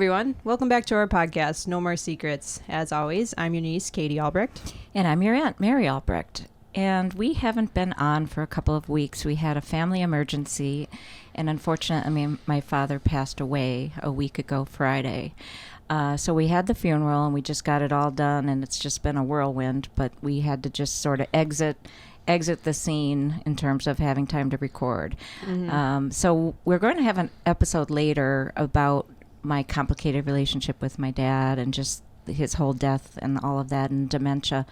everyone. Welcome back to our podcast, No More Secrets. As always, I'm your niece, Katie Albrecht. And I'm your aunt, Mary Albrecht. And we haven't been on for a couple of weeks. We had a family emergency, and unfortunately, my father passed away a week ago Friday. So we had the funeral, and we just got it all done, and it's just been a whirlwind, but we had to just sort of exit the scene in terms of having time to record. Mm-hmm. So we're going to have an episode later about my complicated relationship with my dad and just his whole death and all of that and dementia.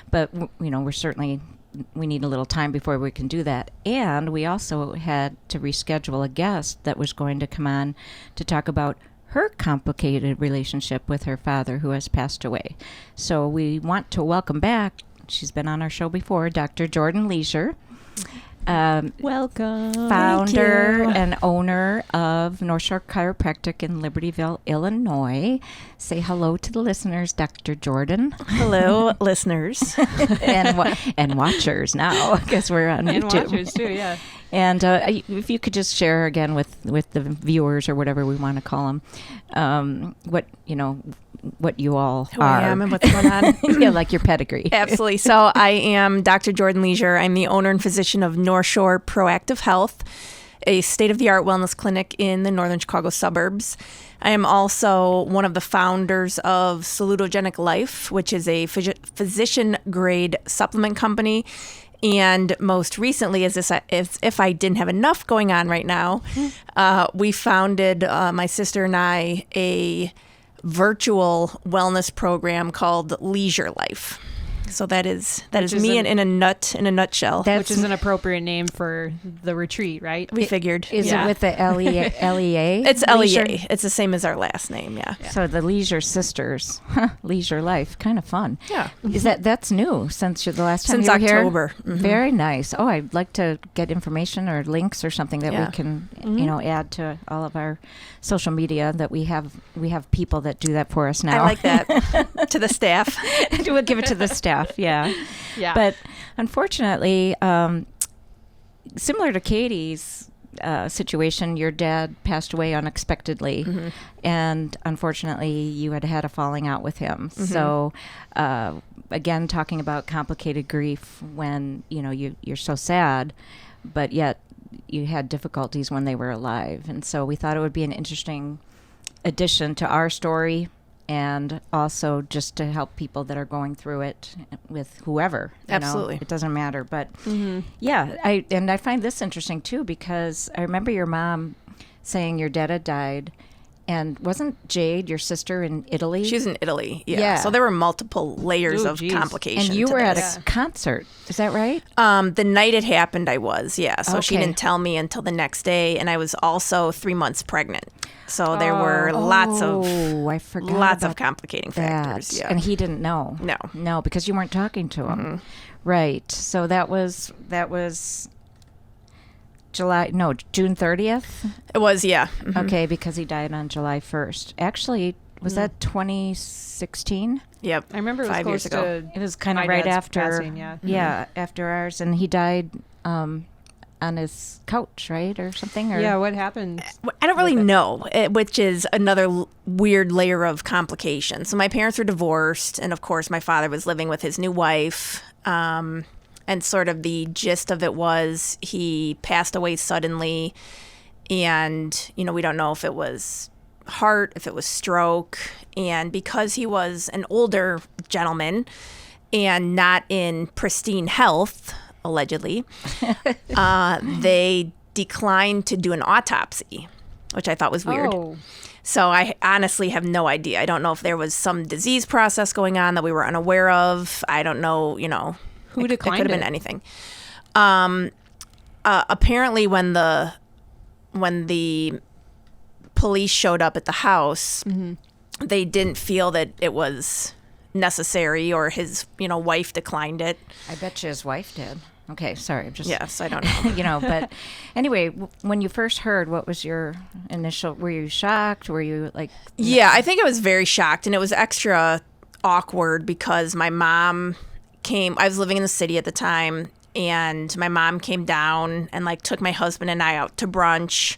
But, we need a little time before we can do that. And we also had to reschedule a guest that was going to come on to talk about her complicated relationship with her father who has passed away. So we want to welcome back, she's been on our show before, Dr. Jordan Leasure. Welcome. Founder and owner of North Shore Chiropractic in Libertyville, Illinois. Say hello to the listeners, Dr. Jordan. Hello, listeners. and watchers now, because we're on and YouTube. And watchers, too, yeah. And if you could just share again with the viewers or whatever we want to call them, what you all Who are. I am and what's going on. Yeah, like your pedigree. Absolutely. So I am Dr. Jordan Leasure. I'm the owner and physician of North Shore Proactive Health, a state-of-the-art wellness clinic in the northern Chicago suburbs. I am also one of the founders of Salutogenic Life, which is a physician-grade supplement company. And most recently, as if I didn't have enough going on right now, we founded, my sister and I, a virtual wellness program called Leasure Life. So that is me in a nutshell. Which is an appropriate name for the retreat, right? We figured. Is it with the LEA? It's Leisure? LEA. It's the same as our last name, yeah. So the Leasure Sisters. Leasure Life. Kind of fun. Yeah. That's new since the last time Since you were here? October. Mm-hmm. Very nice. Oh, I'd like to get information or links or something that we can, add to all of our social media. That we have people that do that for us now. I like that. To the staff. We'll give it to the staff. Yeah. But unfortunately, similar to Katie's situation, your dad passed away unexpectedly, mm-hmm. and unfortunately, you had a falling out with him. Mm-hmm. So, again, talking about complicated grief when you're so sad, but yet you had difficulties when they were alive, and so we thought it would be an interesting addition to our story. And also just to help people that are going through it with whoever. Absolutely. It doesn't matter. But mm-hmm. I find this interesting too, because I remember your mom saying your dad had died. And wasn't Jade, your sister, in Italy? She was in Italy, yeah. So there were multiple layers of complication. And you were at a concert, is that right? The night it happened, I was, yeah. So she Okay. didn't tell me until the next day, and I was also 3 months pregnant. So there were lots of complicating factors. Yeah. And he didn't know. No, because you weren't talking to him. Mm-hmm. Right. So that was June 30th? It was, yeah. Mm-hmm. Okay, because he died on July 1st. Actually, was that 2016? Yep. I remember it was 5 years close ago. to It was kind of my right dad's after. passing, yeah. Yeah, after ours. And he died on his couch, right, or something? Or? Yeah, what happened? I don't really know, which is another weird layer of complication. So my parents were divorced, and of course my father was living with his new wife. And sort of the gist of it was he passed away suddenly, and we don't know if it was heart, if it was stroke, and because he was an older gentleman and not in pristine health, allegedly, they declined to do an autopsy, which I thought was weird. Oh. So I honestly have no idea. I don't know if there was some disease process going on that we were unaware of. I don't know, Who declined it? Could have been anything. Apparently when the police showed up at the house, mm-hmm. they didn't feel that it was necessary, or his, wife declined it. I bet you his wife did. Okay, sorry. Yes, I don't know. But anyway, when you first heard, what was your initial, were you shocked? Were you like... Yeah, I think I was very shocked, and it was extra awkward because my mom came, I was living in the city at the time, and my mom came down and took my husband and I out to brunch.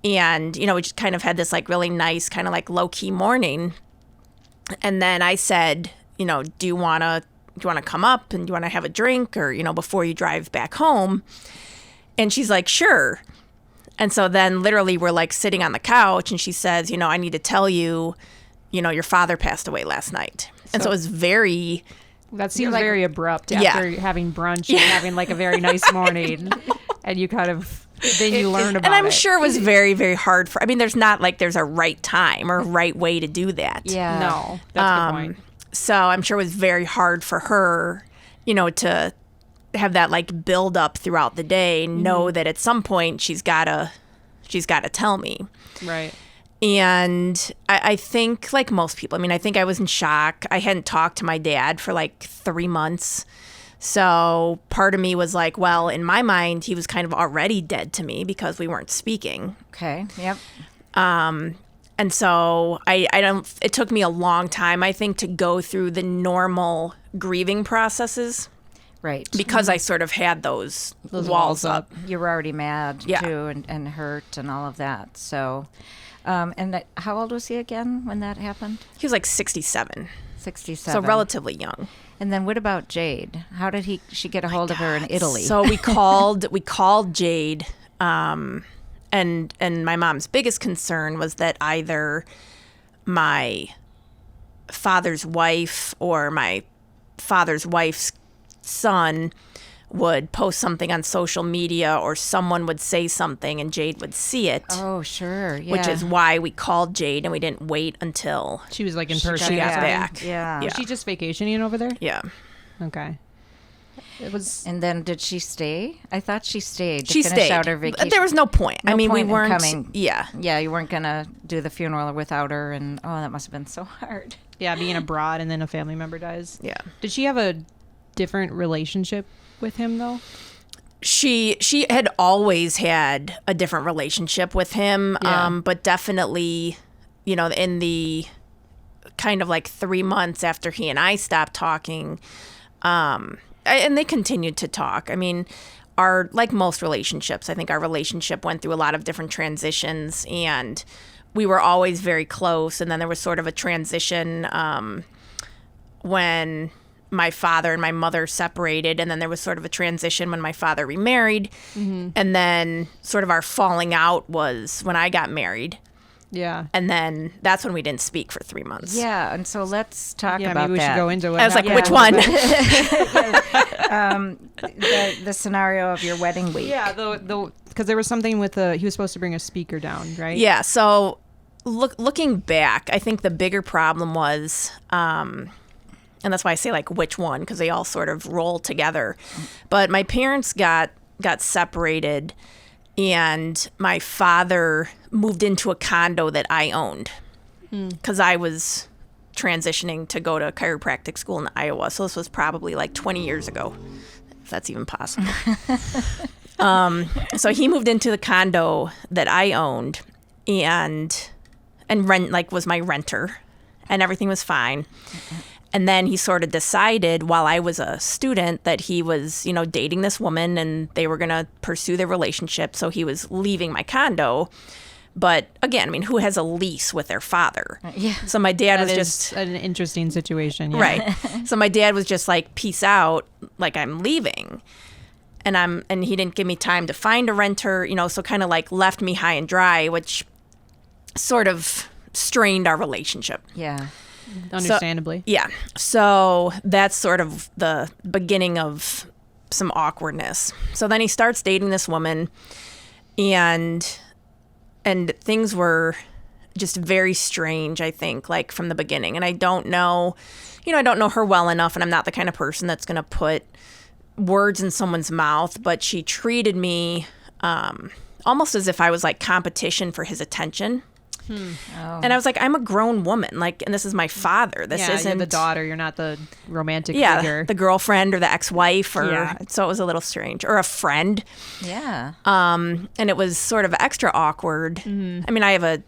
And, we just kind of had this like really nice kind of like low key morning. And then I said, do you want to come up and do you want to have a drink or, before you drive back home? And she's like, sure. And so then literally we're like sitting on the couch and she says, I need to tell you, your father passed away last night. And so it was very... That seems very abrupt after having brunch and having like a very nice morning. And you kind of, then you learn about it. And I'm sure it was very, very hard there's not like there's a right time or right way to do that. Yeah. No, that's a good point. So I'm sure it was very hard for her, to have that like build up throughout the day, know that at some point she's gotta tell me. Right. And I think like most people, I think I was in shock. I hadn't talked to my dad for like 3 months. So part of me was like, well, in my mind, he was kind of already dead to me because we weren't speaking. Okay. Yep. And so it took me a long time, I think, to go through the normal grieving processes. Right. Because I sort of had those walls up. You were already mad too and hurt and all of that. So, how old was he again when that happened? He was like 67. 67. So relatively young. And then what about Jade? How did she get a hold of her in Italy? So we called Jade, and my mom's biggest concern was that either my father's wife or my father's wife's son would post something on social media or someone would say something and Jade would see it. Oh, sure. Yeah. Which is why we called Jade and we didn't wait until she was like in person. She got back. Yeah. Was she just vacationing over there? Yeah. Okay. It was. And then did she stay? I thought she stayed to she finish stayed. out her vacation. There was no point. We weren't coming. Yeah. Yeah, you weren't going to do the funeral without her and that must have been so hard. Yeah, being abroad and then a family member dies. Yeah. Did she have a different relationship with him though? She had always had a different relationship with him, but definitely, in the kind of like 3 months after he and I stopped talking, and they continued to talk. Like most relationships, I think our relationship went through a lot of different transitions, and we were always very close. And then there was sort of a transition when my father and my mother separated, and then there was sort of a transition when my father remarried, and then sort of our falling out was when I got married. Yeah. And then that's when we didn't speak for 3 months. Yeah, and so let's talk about maybe we that. should go into it. I was like, which one? The scenario of your wedding week. Yeah, because there was something with he was supposed to bring a speaker down, right? Yeah, so looking back, I think the bigger problem was... and that's why I say like which one, because they all sort of roll together. But my parents got separated, and my father moved into a condo that I owned because I was transitioning to go to chiropractic school in Iowa. So this was probably like 20 years ago, if that's even possible. So he moved into the condo that I owned and was my renter, and everything was fine. And then he sort of decided while I was a student that he was, dating this woman and they were going to pursue their relationship. So he was leaving my condo. But again, who has a lease with their father? Yeah. So my dad was just an interesting situation. Yeah. Right. So my dad was just like, peace out, like I'm leaving. And he didn't give me time to find a renter, so kind of like left me high and dry, which sort of strained our relationship. Yeah. Understandably. So that's sort of the beginning of some awkwardness. So then he starts dating this woman, and things were just very strange, I think, like from the beginning. And I don't know her well enough, and I'm not the kind of person that's going to put words in someone's mouth, but she treated me almost as if I was like competition for his attention. Oh. And I was like, I'm a grown woman, and this is my father. This isn't you're the daughter. You're not the romantic figure. The girlfriend or the ex-wife, so it was a little strange, or a friend. Yeah. And it was sort of extra awkward. Mm-hmm. I have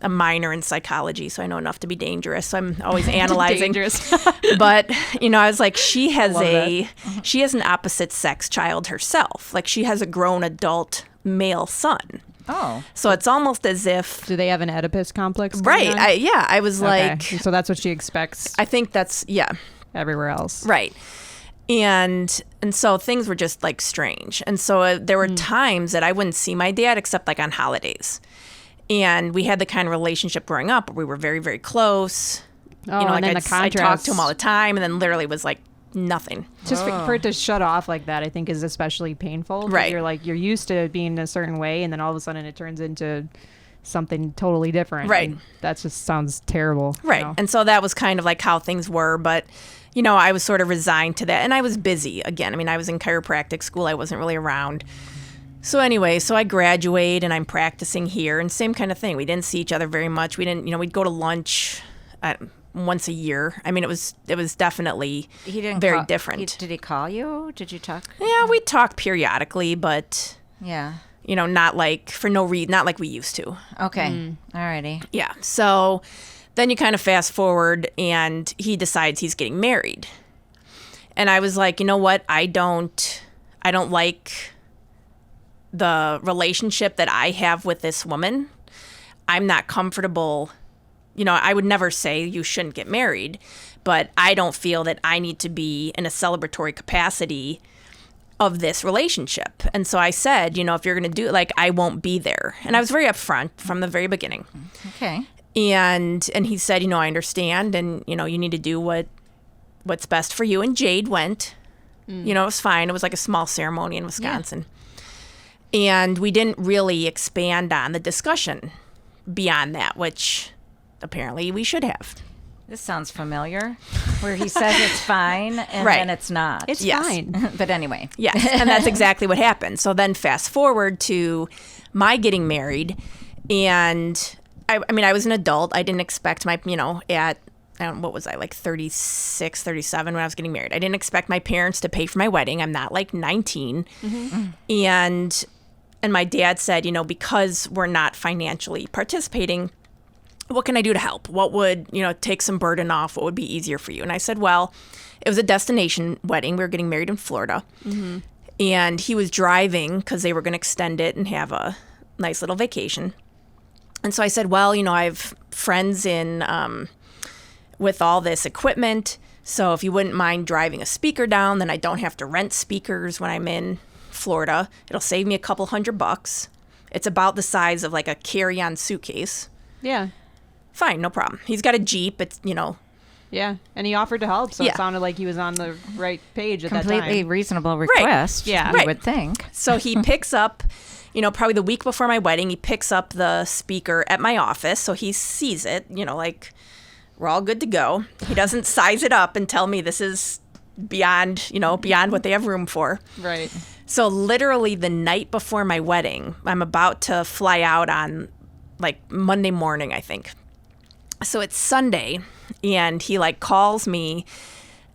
a minor in psychology, so I know enough to be dangerous. So I'm always analyzing. Dangerous. But I was like, she has an opposite sex child herself. Like she has a grown adult male son. Oh. So it's almost as if... Do they have an Oedipus complex? Right. I was like... So that's what she expects I think that's... Yeah. everywhere else. Right. And so things were just like strange. And so there were times that I wouldn't see my dad except like on holidays. And we had the kind of relationship growing up where we were very, very close. Oh, and then the I contrast. talked to him all the time, and then literally was like nothing. Just for it to shut off like that, I think is especially painful. Right. You're used to being a certain way, and then all of a sudden it turns into something totally different. Right. And that just sounds terrible. Right. You know? And so that was kind of like how things were. But, I was sort of resigned to that. And I was busy again. I mean, I was in chiropractic school. I wasn't really around. So anyway, I graduate and I'm practicing here, and same kind of thing. We didn't see each other very much. We didn't, we'd go to lunch once a year. I mean, it was definitely very different. Did he call you? Did you talk? Yeah, we talked periodically, but Yeah. not like for no reason, not like we used to. Okay. Alrighty. Yeah. So then you kind of fast forward, and he decides he's getting married, and I was like, you know what? I don't like the relationship that I have with this woman. I'm not comfortable. I would never say you shouldn't get married, but I don't feel that I need to be in a celebratory capacity of this relationship. And so I said, if you're going to do it, like, I won't be there. And I was very upfront from the very beginning. Okay. And he said, I understand, and, you need to do what's best for you. And Jade went. It was fine. It was like a small ceremony in Wisconsin. Yeah. And we didn't really expand on the discussion beyond that, which apparently we should have. This sounds familiar, where he says it's fine and Right. then it's not. It's Yes. fine. But anyway. Yes, and that's exactly what happened. So then fast forward to my getting married, and I was an adult. I didn't expect my, what was I, like 36, 37 when I was getting married. I didn't expect my parents to pay for my wedding. I'm not like 19. Mm-hmm. And my dad said, because we're not financially participating, what can I do to help? What would, take some burden off? What would be easier for you? And I said, well, it was a destination wedding. We were getting married in Florida. Mm-hmm. And he was driving because they were going to extend it and have a nice little vacation. And so I said, well, I have friends with all this equipment. So if you wouldn't mind driving a speaker down, then I don't have to rent speakers when I'm in Florida. It'll save me a couple $100. It's about the size of like a carry-on suitcase. Yeah. Fine, no problem. He's got a Jeep. It's, Yeah, and he offered to help, so Yeah. it sounded like he was on the right page at that time. Completely reasonable request, Yeah. you Right. would think. So he picks up, probably the week before my wedding, he picks up the speaker at my office. So he sees it, like we're all good to go. He doesn't size it up and tell me this is beyond what they have room for. Right. So literally the night before my wedding, I'm about to fly out on like Monday morning, I think. So it's Sunday, and he like calls me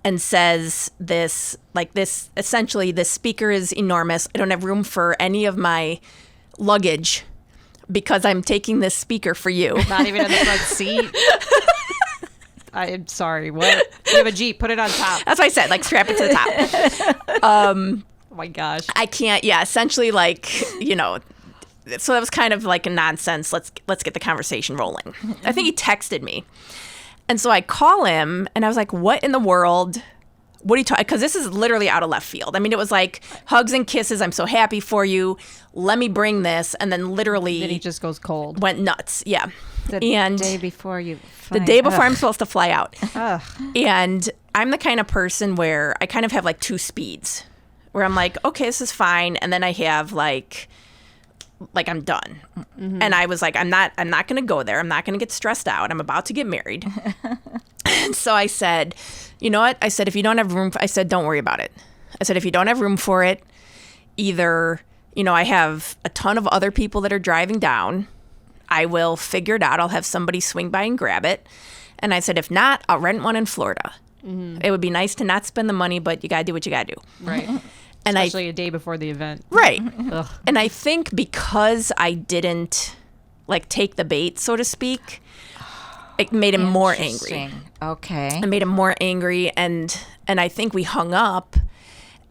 and says essentially this speaker is enormous. I don't have room for any of my luggage because I'm taking this speaker for you. Not even in the front seat. I'm sorry, what? You have a Jeep, put it on top. That's what I said, like strap it to the top. Oh my gosh. I can't, essentially like, so that was kind of like a nonsense. Let's get the conversation rolling. I think he texted me. And so I call him and I was like, what in the world? What are you talking? Because this is literally out of left field. I mean, it was like hugs and kisses. I'm so happy for you. Let me bring this. And then literally Then he just goes cold. went nuts. Yeah. The and day before you fly. the day before Ugh. I'm supposed to fly out. Ugh. And I'm the kind of person where I kind of have like two speeds where I'm like, okay, this is fine. And then I have like I'm done. Mm-hmm. And I was like, I'm not going to go there. I'm not going to get stressed out. I'm about to get married. And so I said, you know what? I said, if you don't have room, I said, don't worry about it. I said, if you don't have room for it, either, I have a ton of other people that are driving down. I will figure it out. I'll have somebody swing by and grab it. And I said, if not, I'll rent one in Florida. Mm-hmm. It would be nice to not spend the money, but you got to do what you got to do. Right. And Especially a day before the event. Right. Ugh. And I think because I didn't like take the bait, so to speak, it made him more angry. Interesting. Okay. It made him more angry, and I think we hung up,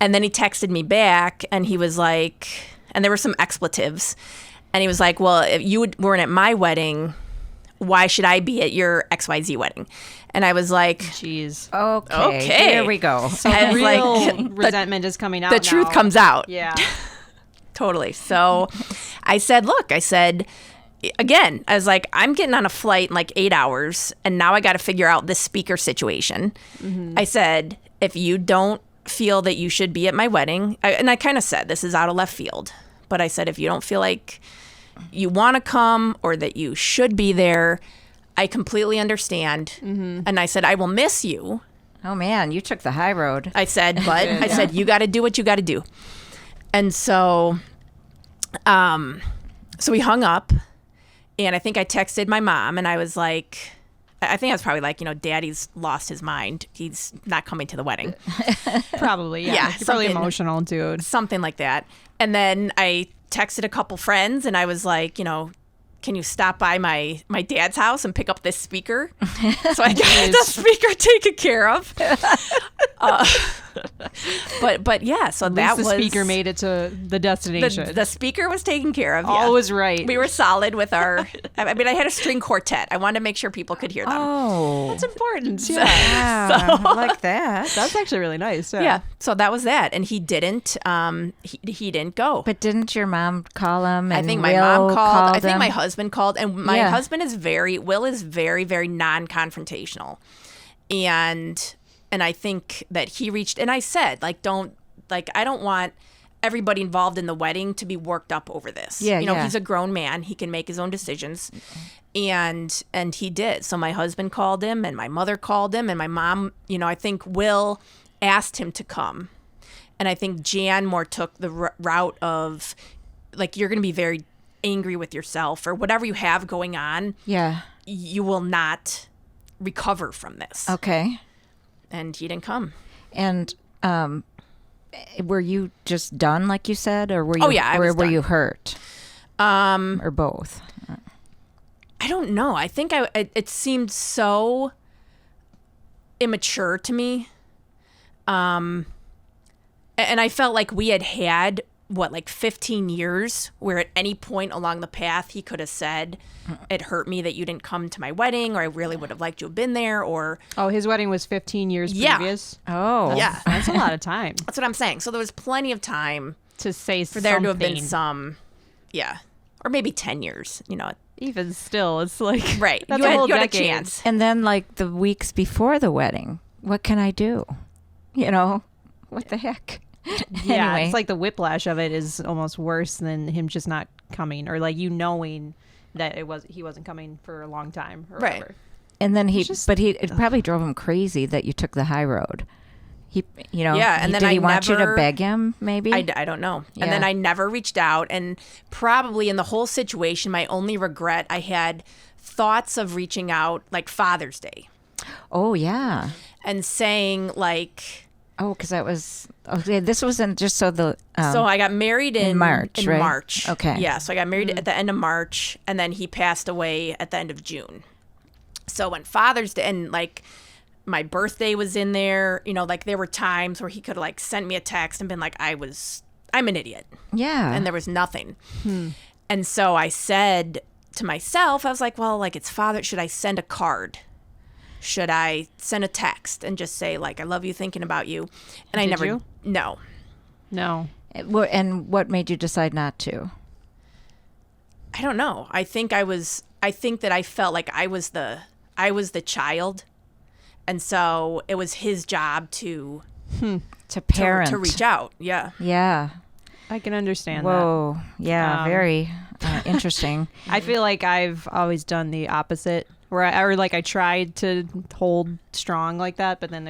and then he texted me back, and he was like, and there were some expletives, And he was like, well, if you weren't at my wedding, why should I be at your XYZ wedding? And I was like, jeez. Okay. Here we go. So the real resentment is coming out. The truth comes out. Yeah. Totally. So I said, look, again, I was like, I'm getting on a flight in like 8 hours, and now I got to figure out this speaker situation. I said, if you don't feel that you should be at my wedding, and I kind of said, this is out of left field, but I said, if you don't feel like you want to come or that you should be there, I completely understand. And I said, I will miss you. Oh, man, you took the high road. I said, but I said, you got to do what you got to do. And so, so we hung up, and I think I texted my mom, and I was like, I think I was probably like, Daddy's lost his mind. He's not coming to the wedding. Probably, yeah. Yeah, He's probably emotional, dude. Something like that. And then I texted a couple friends, and I was like, can you stop by my dad's house and pick up this speaker? So I got the speaker taken care of. But yeah, so that was... the speaker made it to the destination. The speaker was taken care of, All was right. We were solid with our... I had a string quartet. I wanted to make sure people could hear them. Oh. That's important. Yeah. I like that. That's actually really nice. Yeah. So that was that. And he didn't he didn't go. But didn't your mom call him? And I think my mom called. I think him? my husband called. And my husband is Will is very, very non-confrontational. And I think that he reached, and I said, I don't want everybody involved in the wedding to be worked up over this. Yeah, He's a grown man. He can make his own decisions. And he did. So my husband called him, and my mother called him, and my mom, I think Will asked him to come. And I think Jan more took the route of, you're going to be very angry with yourself or whatever you have going on. Yeah. You will not recover from this. Okay. And he didn't come. And were you just done, like you said, or were you? Oh yeah, I was were done. you hurt? Or both? I don't know. I think it seemed so immature to me, and I felt like we had 15 years where at any point along the path he could have said, it hurt me that you didn't come to my wedding, or I really would have liked you to have been there, or... Oh, his wedding was 15 years previous? Oh. Yeah. That's a lot of time. That's what I'm saying. So there was plenty of time to say for there to have been some, or maybe 10 years, Even still, it's like... Right. That's you a whole had a decade. chance. And then, the weeks before the wedding, what can I do? What the heck? Yeah, Anyway. it's like the whiplash of it is almost worse than him just not coming, or knowing that he wasn't coming for a long time, or Right. whatever. And then it probably drove him crazy that you took the high road. And then did he I want you to never- beg him? Maybe I don't know. Yeah. And then I never reached out. And probably in the whole situation, my only regret, I had thoughts of reaching out Father's Day Oh yeah. and saying Oh, because that was okay. This wasn't just so the. so I got married in March, right? March. Okay. Yeah. So I got married at the end of March, and then he passed away at the end of June. So when Father's Day and my birthday was in there, there were times where he could have sent me a text and been like, I'm an idiot. Yeah. And there was nothing. And so I said to myself, I was like, well, it's Father. Should I send a card? Should I send a text and just say I love you, thinking about you? And I Did never. you? No. And what made you decide not to? I don't know. I think that I felt like I was the child, and so it was his job to parent to reach out. Yeah. Yeah. I can understand that. Whoa. Yeah. Very interesting. I feel like I've always done the opposite, where I tried to hold strong like that, but then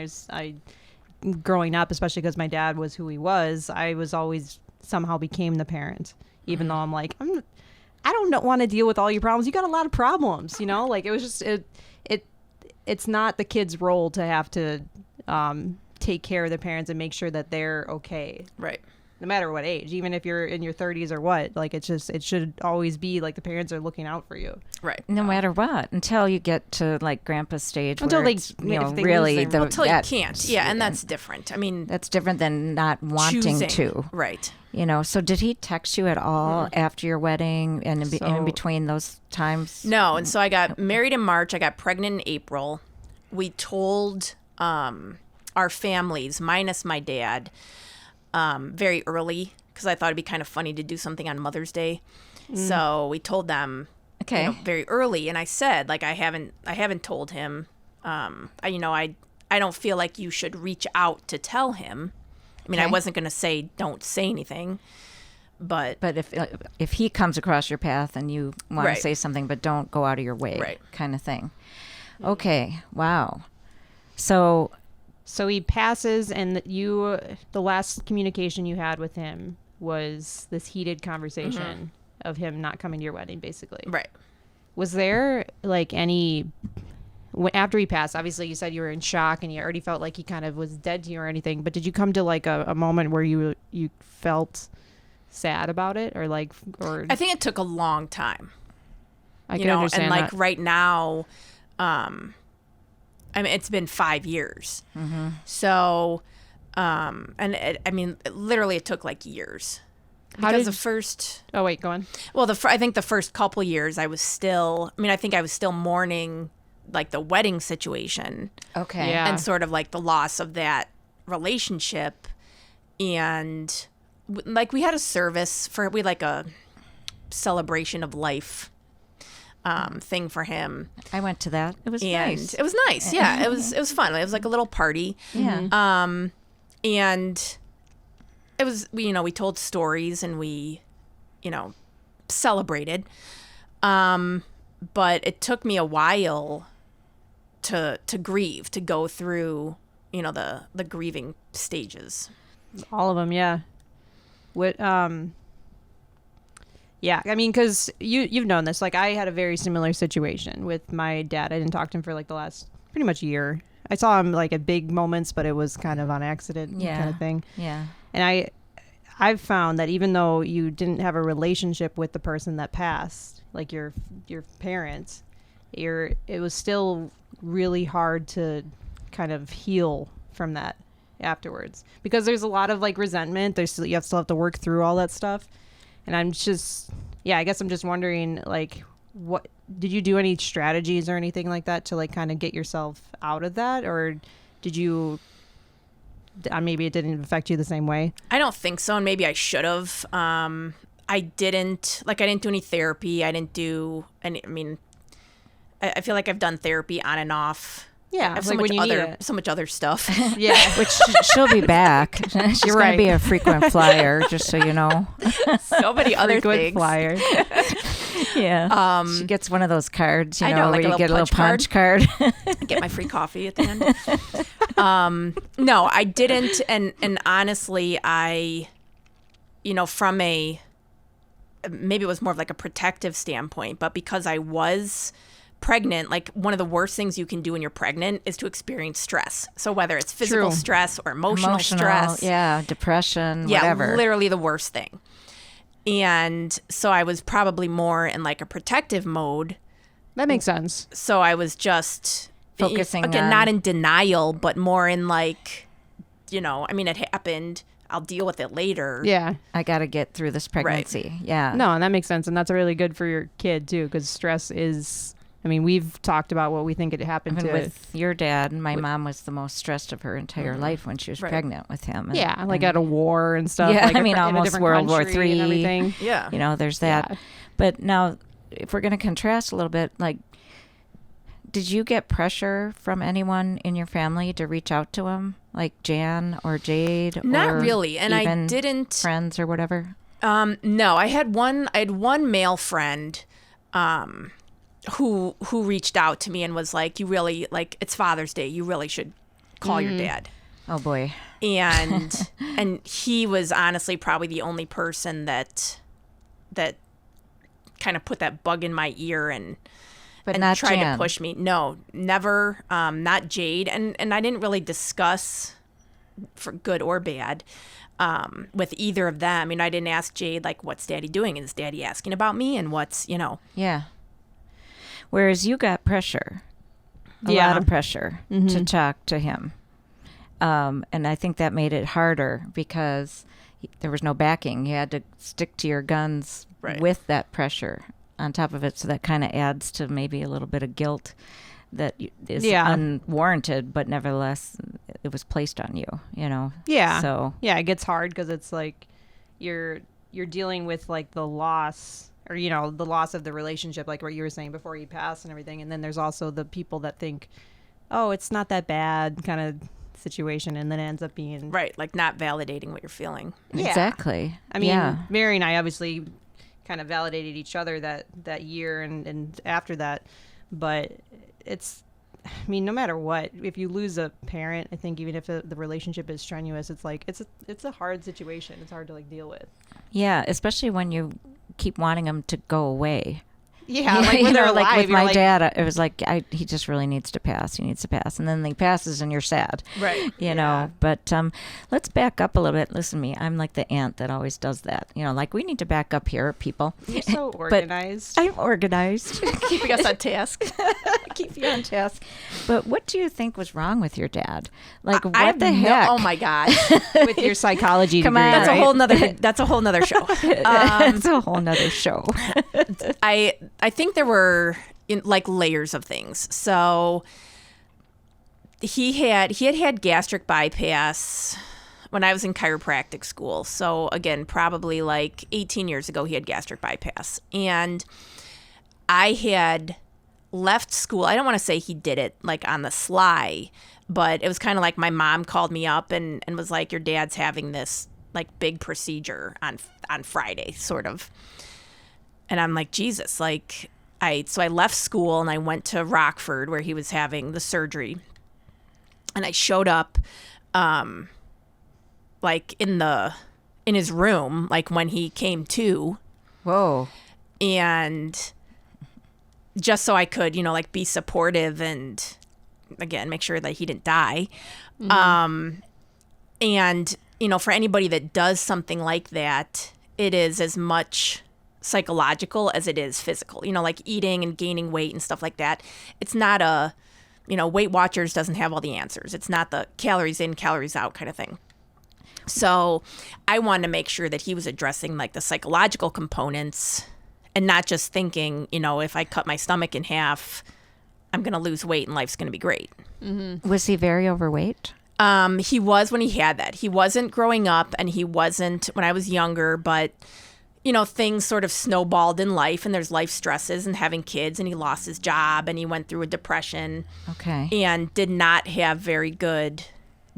growing up, especially because my dad was who he was, I was always somehow became the parent, even though I'm I don't want to deal with all your problems. You got a lot of problems, it was just it's not the kid's role to have to take care of the parents and make sure that they're okay. Right. no matter what age, even if you're in your 30s or what. Like, it should always be like the parents are looking out for you. Right. No matter what, until you get to like grandpa's stage, Until where they, it's, if they really lose their- Until you can't. Yeah, and that's different. I mean, that's different than not wanting choosing. to. Right. So did he text you at all after your wedding and in between those times? No, and so I got married in March. I got pregnant in April. We told our families, minus my dad, very early, because I thought it'd be kind of funny to do something on Mother's Day. So we told them very early, and I said, like, I haven't told him. I don't feel like you should reach out to tell him. I mean, I wasn't going to say don't say anything, but if he comes across your path and you want Right. to say something, but don't go out of your way, Right. kind of thing. Okay, wow. So he passes, and the last communication you had with him was this heated conversation of him not coming to your wedding, basically. right. Was there like any, after he passed, obviously you said you were in shock and you already felt like he kind of was dead to you or anything, but did you come to like a moment where you felt sad about it, or I think it took a long time. I can understand and like that. right now, I mean, it's been 5 years. So, literally it took like years. Because the first, Oh wait, go on. well, I think the first couple years I think I was still mourning like the wedding situation okay, Yeah. and sort of like the loss of that relationship. And like we had a service we had like a celebration of life thing for him. I went to that. It was And nice. it was nice. Yeah, it was fun. It was like a little party. Yeah. And it was, we told stories and we, celebrated. But it took me a while to grieve, to go through, the grieving stages. All of them, yeah. What? Yeah, I mean, because you've known this. Like, I had a very similar situation with my dad. I didn't talk to him for like the last pretty much year. I saw him like at big moments, but it was kind of on accident kind of thing. Yeah. And I've found that even though you didn't have a relationship with the person that passed, like your parents, it was still really hard to kind of heal from that afterwards, because there's a lot of like resentment. You still have to work through all that stuff. And I guess I'm just wondering, like, what did you do any strategies or anything like that to like kind of get yourself out of that, or did you? Maybe it didn't affect you the same way. I don't think so, and maybe I should have. I didn't do any therapy. I didn't do any. I mean, I feel like I've done therapy on and off. Yeah, I have like when you need it. so much other stuff. Yeah, Which she'll be back. She's You're going right. to be a frequent flyer, just so you know. So many other frequent things. flyer. Yeah. She gets one of those cards, I know, like where a you get a little little punch card. Get my free coffee at the end. No, I didn't. And honestly, I, from maybe it was more of like a protective standpoint, but because I was pregnant, like one of the worst things you can do when you're pregnant is to experience stress. So whether it's physical True. stress or emotional stress. Yeah, depression, Yeah, whatever. literally the worst thing. And so I was probably more in like a protective mode. That makes sense. So I was just Focusing again, on- not in denial, but more in like, it happened. I'll deal with it later. Yeah. I got to get through this pregnancy. Yeah. No, and that makes sense, and that's really good for your kid too, because stress is. I mean, we've talked about what we think it happened to. With your dad, my mom was the most stressed of her entire life when she was Right. pregnant with him. And, Yeah, like at a war and stuff. Yeah, like I mean, in a almost different World War country and III. everything. Yeah. there's that. Yeah. But now, if we're going to contrast a little bit, like, did you get pressure from anyone in your family to reach out to him, like Jan or Jade? Not or really, and I even didn't. friends or whatever. No, I had one male friend, who reached out to me and was like, "You really it's Father's Day. You really should call your dad." Oh boy. And he was honestly probably the only person that kind of put that bug in my ear and Not tried Jan. to push me. No, never. Not Jade. And I didn't really discuss for good or bad, with either of them. I didn't ask Jade, like, what's Daddy doing? Is Daddy asking about me? And what's, Yeah. Whereas you got pressure, a Yeah. lot of pressure to talk to him. And I think that made it harder because there was no backing. You had to stick to your guns Right. with that pressure on top of it. So that kind of adds to maybe a little bit of guilt that is unwarranted, but nevertheless, it was placed on you, Yeah. So, Yeah, it gets hard because it's like you're dealing with like the loss or, the loss of the relationship, like what you were saying before he passed and everything. And then there's also the people that think, oh, it's not that bad kind of situation. And then it ends up being. Right. Like not validating what you're feeling. Yeah. exactly. I mean, yeah. Mary and I obviously kind of validated each other that year and after that. But no matter what, if you lose a parent, I think even if the relationship is strenuous, it's like it's a hard situation. It's hard to like deal with. Yeah, especially when you keep wanting them to go away. Yeah, like when they're alive, like with you're my like, dad, it was like he just really needs to pass. He needs to pass, and then he passes, and you're sad. Right. You know. But let's back up a little bit. Listen to me. I'm like the aunt that always does that. Like we need to back up here, people. You're so But organized. I'm organized. Keeping us on task. Keep you on task. But what do you think was wrong with your dad? Like I what have the heck? Oh my gosh. With your psychology Come degree, on. That's right? a whole nother show. It's a whole nother show. I think there were like layers of things. So he had gastric bypass when I was in chiropractic school. So again, probably like 18 years ago, he had gastric bypass. And I had left school. I don't want to say he did it like on the sly, but it was kind of like my mom called me up and was like, your dad's having this like big procedure on Friday, sort of. And I'm like, Jesus, like so I left school and I went to Rockford where he was having the surgery. And I showed up like in his room, like when he came to. Whoa. And just so I could, like be supportive and again, make sure that he didn't die. Mm-hmm. And, for anybody that does something like that, it is as much psychological as it is physical, like eating and gaining weight and stuff like that. It's not Weight Watchers doesn't have all the answers. It's not the calories in, calories out kind of thing. So I wanted to make sure that he was addressing like the psychological components and not just thinking, if I cut my stomach in half, I'm going to lose weight and life's going to be great. Mm-hmm. Was he very overweight? He was when he had that. He wasn't growing up and he wasn't when I was younger, but things sort of snowballed in life and there's life stresses and having kids and he lost his job and he went through a depression. Okay. And did not have very good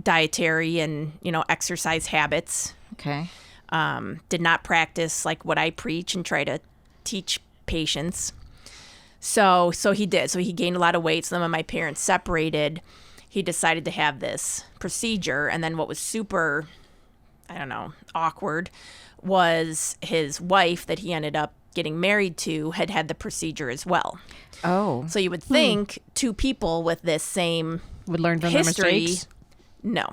dietary and, exercise habits. Okay. Did not practice like what I preach and try to teach patients. So he did. So he gained a lot of weight. So then when my parents separated, he decided to have this procedure. And then what was super, awkward was his wife that he ended up getting married to had the procedure as well. Oh. So you would think two people with this same Would learn from history. their mistakes. No.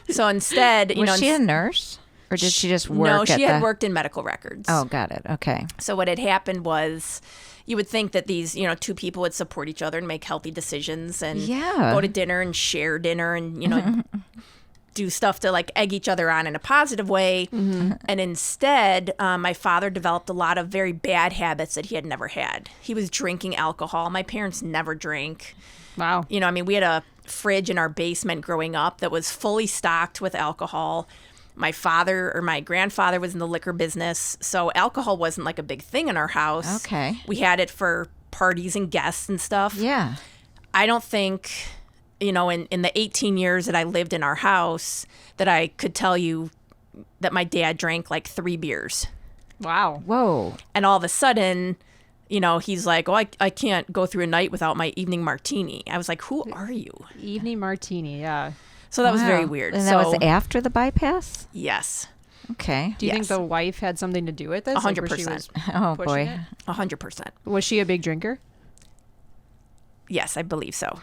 So instead, was she a nurse? Or did she just work No, at she had worked in medical records. Oh, got it. Okay. So what had happened was you would think that these, two people would support each other and make healthy decisions and go to dinner and share dinner and, do stuff to like egg each other on in a positive way. Mm-hmm. And instead, my father developed a lot of very bad habits that he had never had. He was drinking alcohol. My parents never drank. Wow. We had a fridge in our basement growing up that was fully stocked with alcohol. My grandfather was in the liquor business, so alcohol wasn't like a big thing in our house. Okay. We had it for parties and guests and stuff. Yeah. I don't think, in the 18 years that I lived in our house, that I could tell you that my dad drank like 3 beers. Wow. Whoa. And all of a sudden, he's like, oh, I can't go through a night without my evening martini. I was like, who are you? Evening martini, yeah. So that was Wow. very weird. And that was after the bypass? Yes. Okay. Do you think Yes. the wife had something to do with this? 100%. Oh, pushing boy. it? 100%. Was she a big drinker? Yes, I believe so.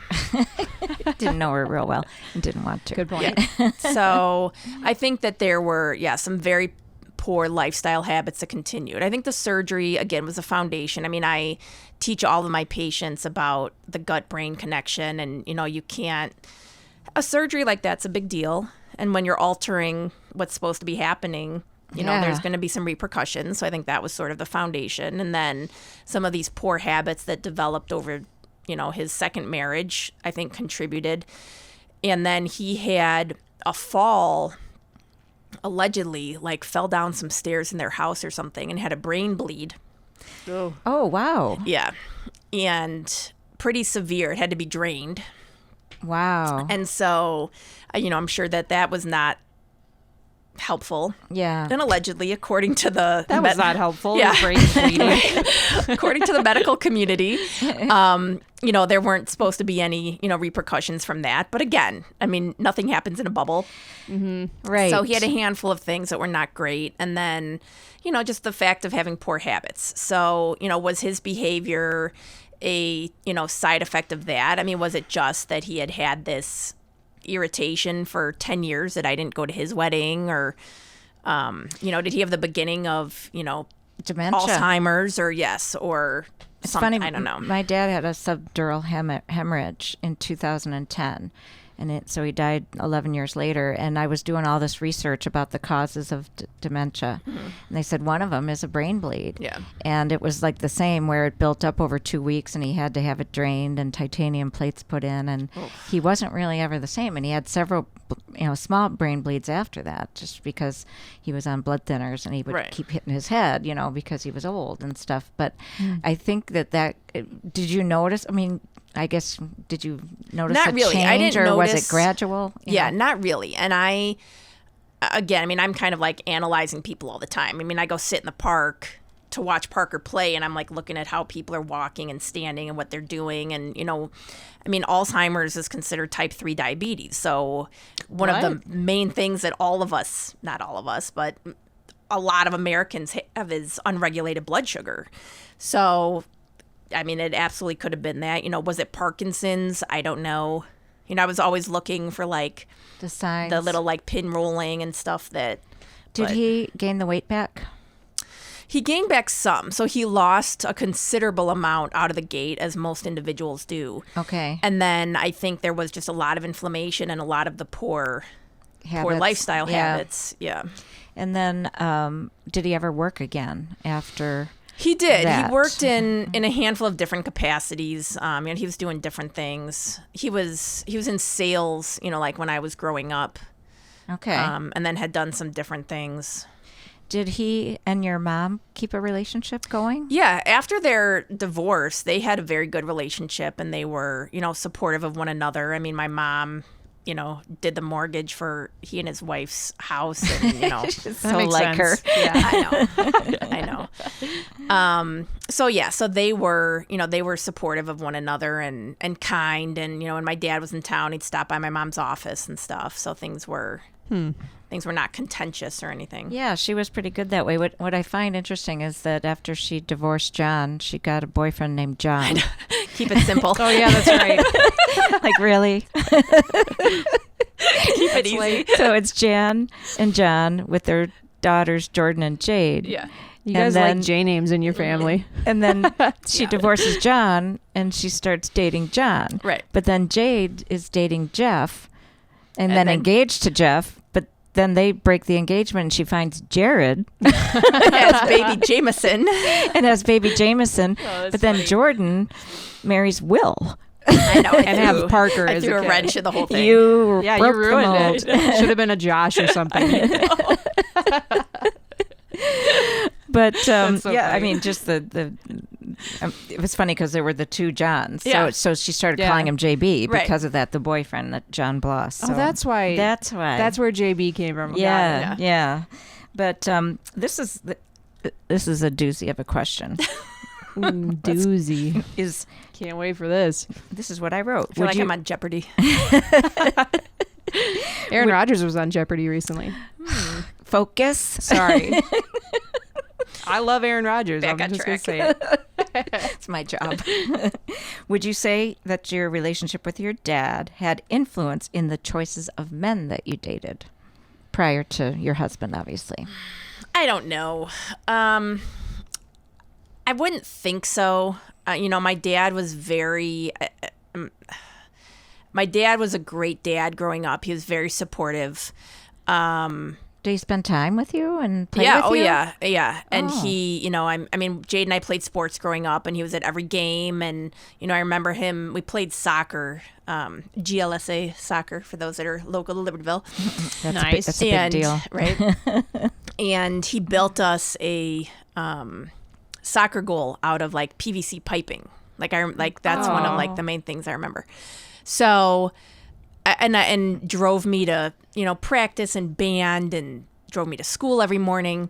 Didn't know her real well and didn't want to. Good point. So I think that there were, some very poor lifestyle habits that continued. I think the surgery, again, was a foundation. I mean, I teach all of my patients about the gut-brain connection, and, you can't, a surgery like that's a big deal. And when you're altering what's supposed to be happening, there's going to be some repercussions. So I think that was sort of the foundation. And then some of these poor habits that developed over, his second marriage, I think contributed. And then he had a fall, allegedly, like fell down some stairs in their house or something and had a brain bleed. Oh, wow. Yeah. And pretty severe. It had to be drained. Wow. And so, I'm sure that was not helpful. Yeah. And allegedly, according to the... That was not helpful. Yeah. Your brain's bleeding. According to the medical community, there weren't supposed to be any, repercussions from that. But again, I mean, nothing happens in a bubble. Mm-hmm. Right. So he had a handful of things that were not great. And then, just the fact of having poor habits. So, was his behavior a, side effect of that? I mean, was it just that he had this irritation for 10 years that I didn't go to his wedding, or did he have the beginning of dementia, Alzheimer's, or it's something? funny, I don't know. My dad had a subdural hemorrhage in 2010, and so he died 11 years later. And I was doing all this research about the causes of dementia, and they said one of them is a brain bleed. Yeah. And it was like the same, where it built up over 2 weeks, and he had to have it drained and titanium plates put in, and he wasn't really ever the same. And he had several, small brain bleeds after that, just because he was on blood thinners, and he would keep hitting his head, because he was old and stuff. But I think that did you notice? I mean, I guess, did you notice Not a really. change, I didn't or was notice- it gradual? Yeah, not really. And I'm kind of like analyzing people all the time. I mean, I go sit in the park to watch Parker play, and I'm like looking at how people are walking and standing and what they're doing. And, Alzheimer's is considered type 3 diabetes. So one of the main things that all of us, not all of us, but a lot of Americans have is unregulated blood sugar. So, I mean, it absolutely could have been that. Was it Parkinson's? I don't know. I was always looking for like The signs. the little like pin rolling and stuff Did but- he gain the weight back? He gained back some. So he lost a considerable amount out of the gate, as most individuals do. Okay. And then I think there was just a lot of inflammation and a lot of the poor Habits. lifestyle Yeah. habits. Yeah. And then did he ever work again after? He did. that? He worked in a handful of different capacities. He was doing different things. He was in sales, like when I was growing up. Okay. And then had done some different things. Did he and your mom keep a relationship going? Yeah, after their divorce, they had a very good relationship, and they were, supportive of one another. I mean, my mom, did the mortgage for he and his wife's house, and, So makes like sense. her. Yeah, I know. So they were supportive of one another and kind, and when my dad was in town, he'd stop by my mom's office and stuff. So things were not contentious or anything. Yeah, she was pretty good that way. What I find interesting is that after she divorced John, she got a boyfriend named John. Keep it simple. Oh, yeah, that's right. Like, really? Keep it easy. So it's Jan and John with their daughters, Jordan and Jade. Yeah. You And guys then- like J names in your family. And then she divorces John, and she starts dating John. Right. But then Jade is dating Jeff, and And then then- engaged to Jeff. But then they break the engagement, and she finds Jared As baby Jameson. and has baby Jameson. that's But then funny. Jordan marries Will. I know. And have Parker I as threw a a kid. wrench in the whole thing. You Yeah, broke you the ruined mold. it. Should have been a Josh or something. But That's so yeah, I funny. mean, just the it was funny because there were the two Johns. Yeah. So she started Yeah. calling him JB Right. because of that, the boyfriend, that John Bloss. Oh, So that's why. That's why. That's where JB came from. Got Yeah, it. yeah. But this is a doozy of a question. Ooh, doozy. Is Can't wait for this. this is what I wrote? I feel like I'm on Jeopardy. Aaron Rodgers was on Jeopardy recently. focus? Sorry. I love Aaron Rodgers. Back I'm on just going to track. say it. It's my job. Would you say that your relationship with your dad had influence in the choices of men that you dated prior to your husband, obviously? I don't know. I wouldn't think so. My dad was my dad was a great dad growing up. He was very supportive. Did he spend time with you and play Yeah, with you? yeah. And Oh. he, Jade and I played sports growing up, and he was at every game. And, I remember we played soccer, GLSA soccer, for those that are local to Libertyville. Nice. That's a big deal. Right? And he built us a soccer goal out of, like, PVC piping. That's one of, like, the main things I remember. So, and drove me to, practice and band, and drove me to school every morning.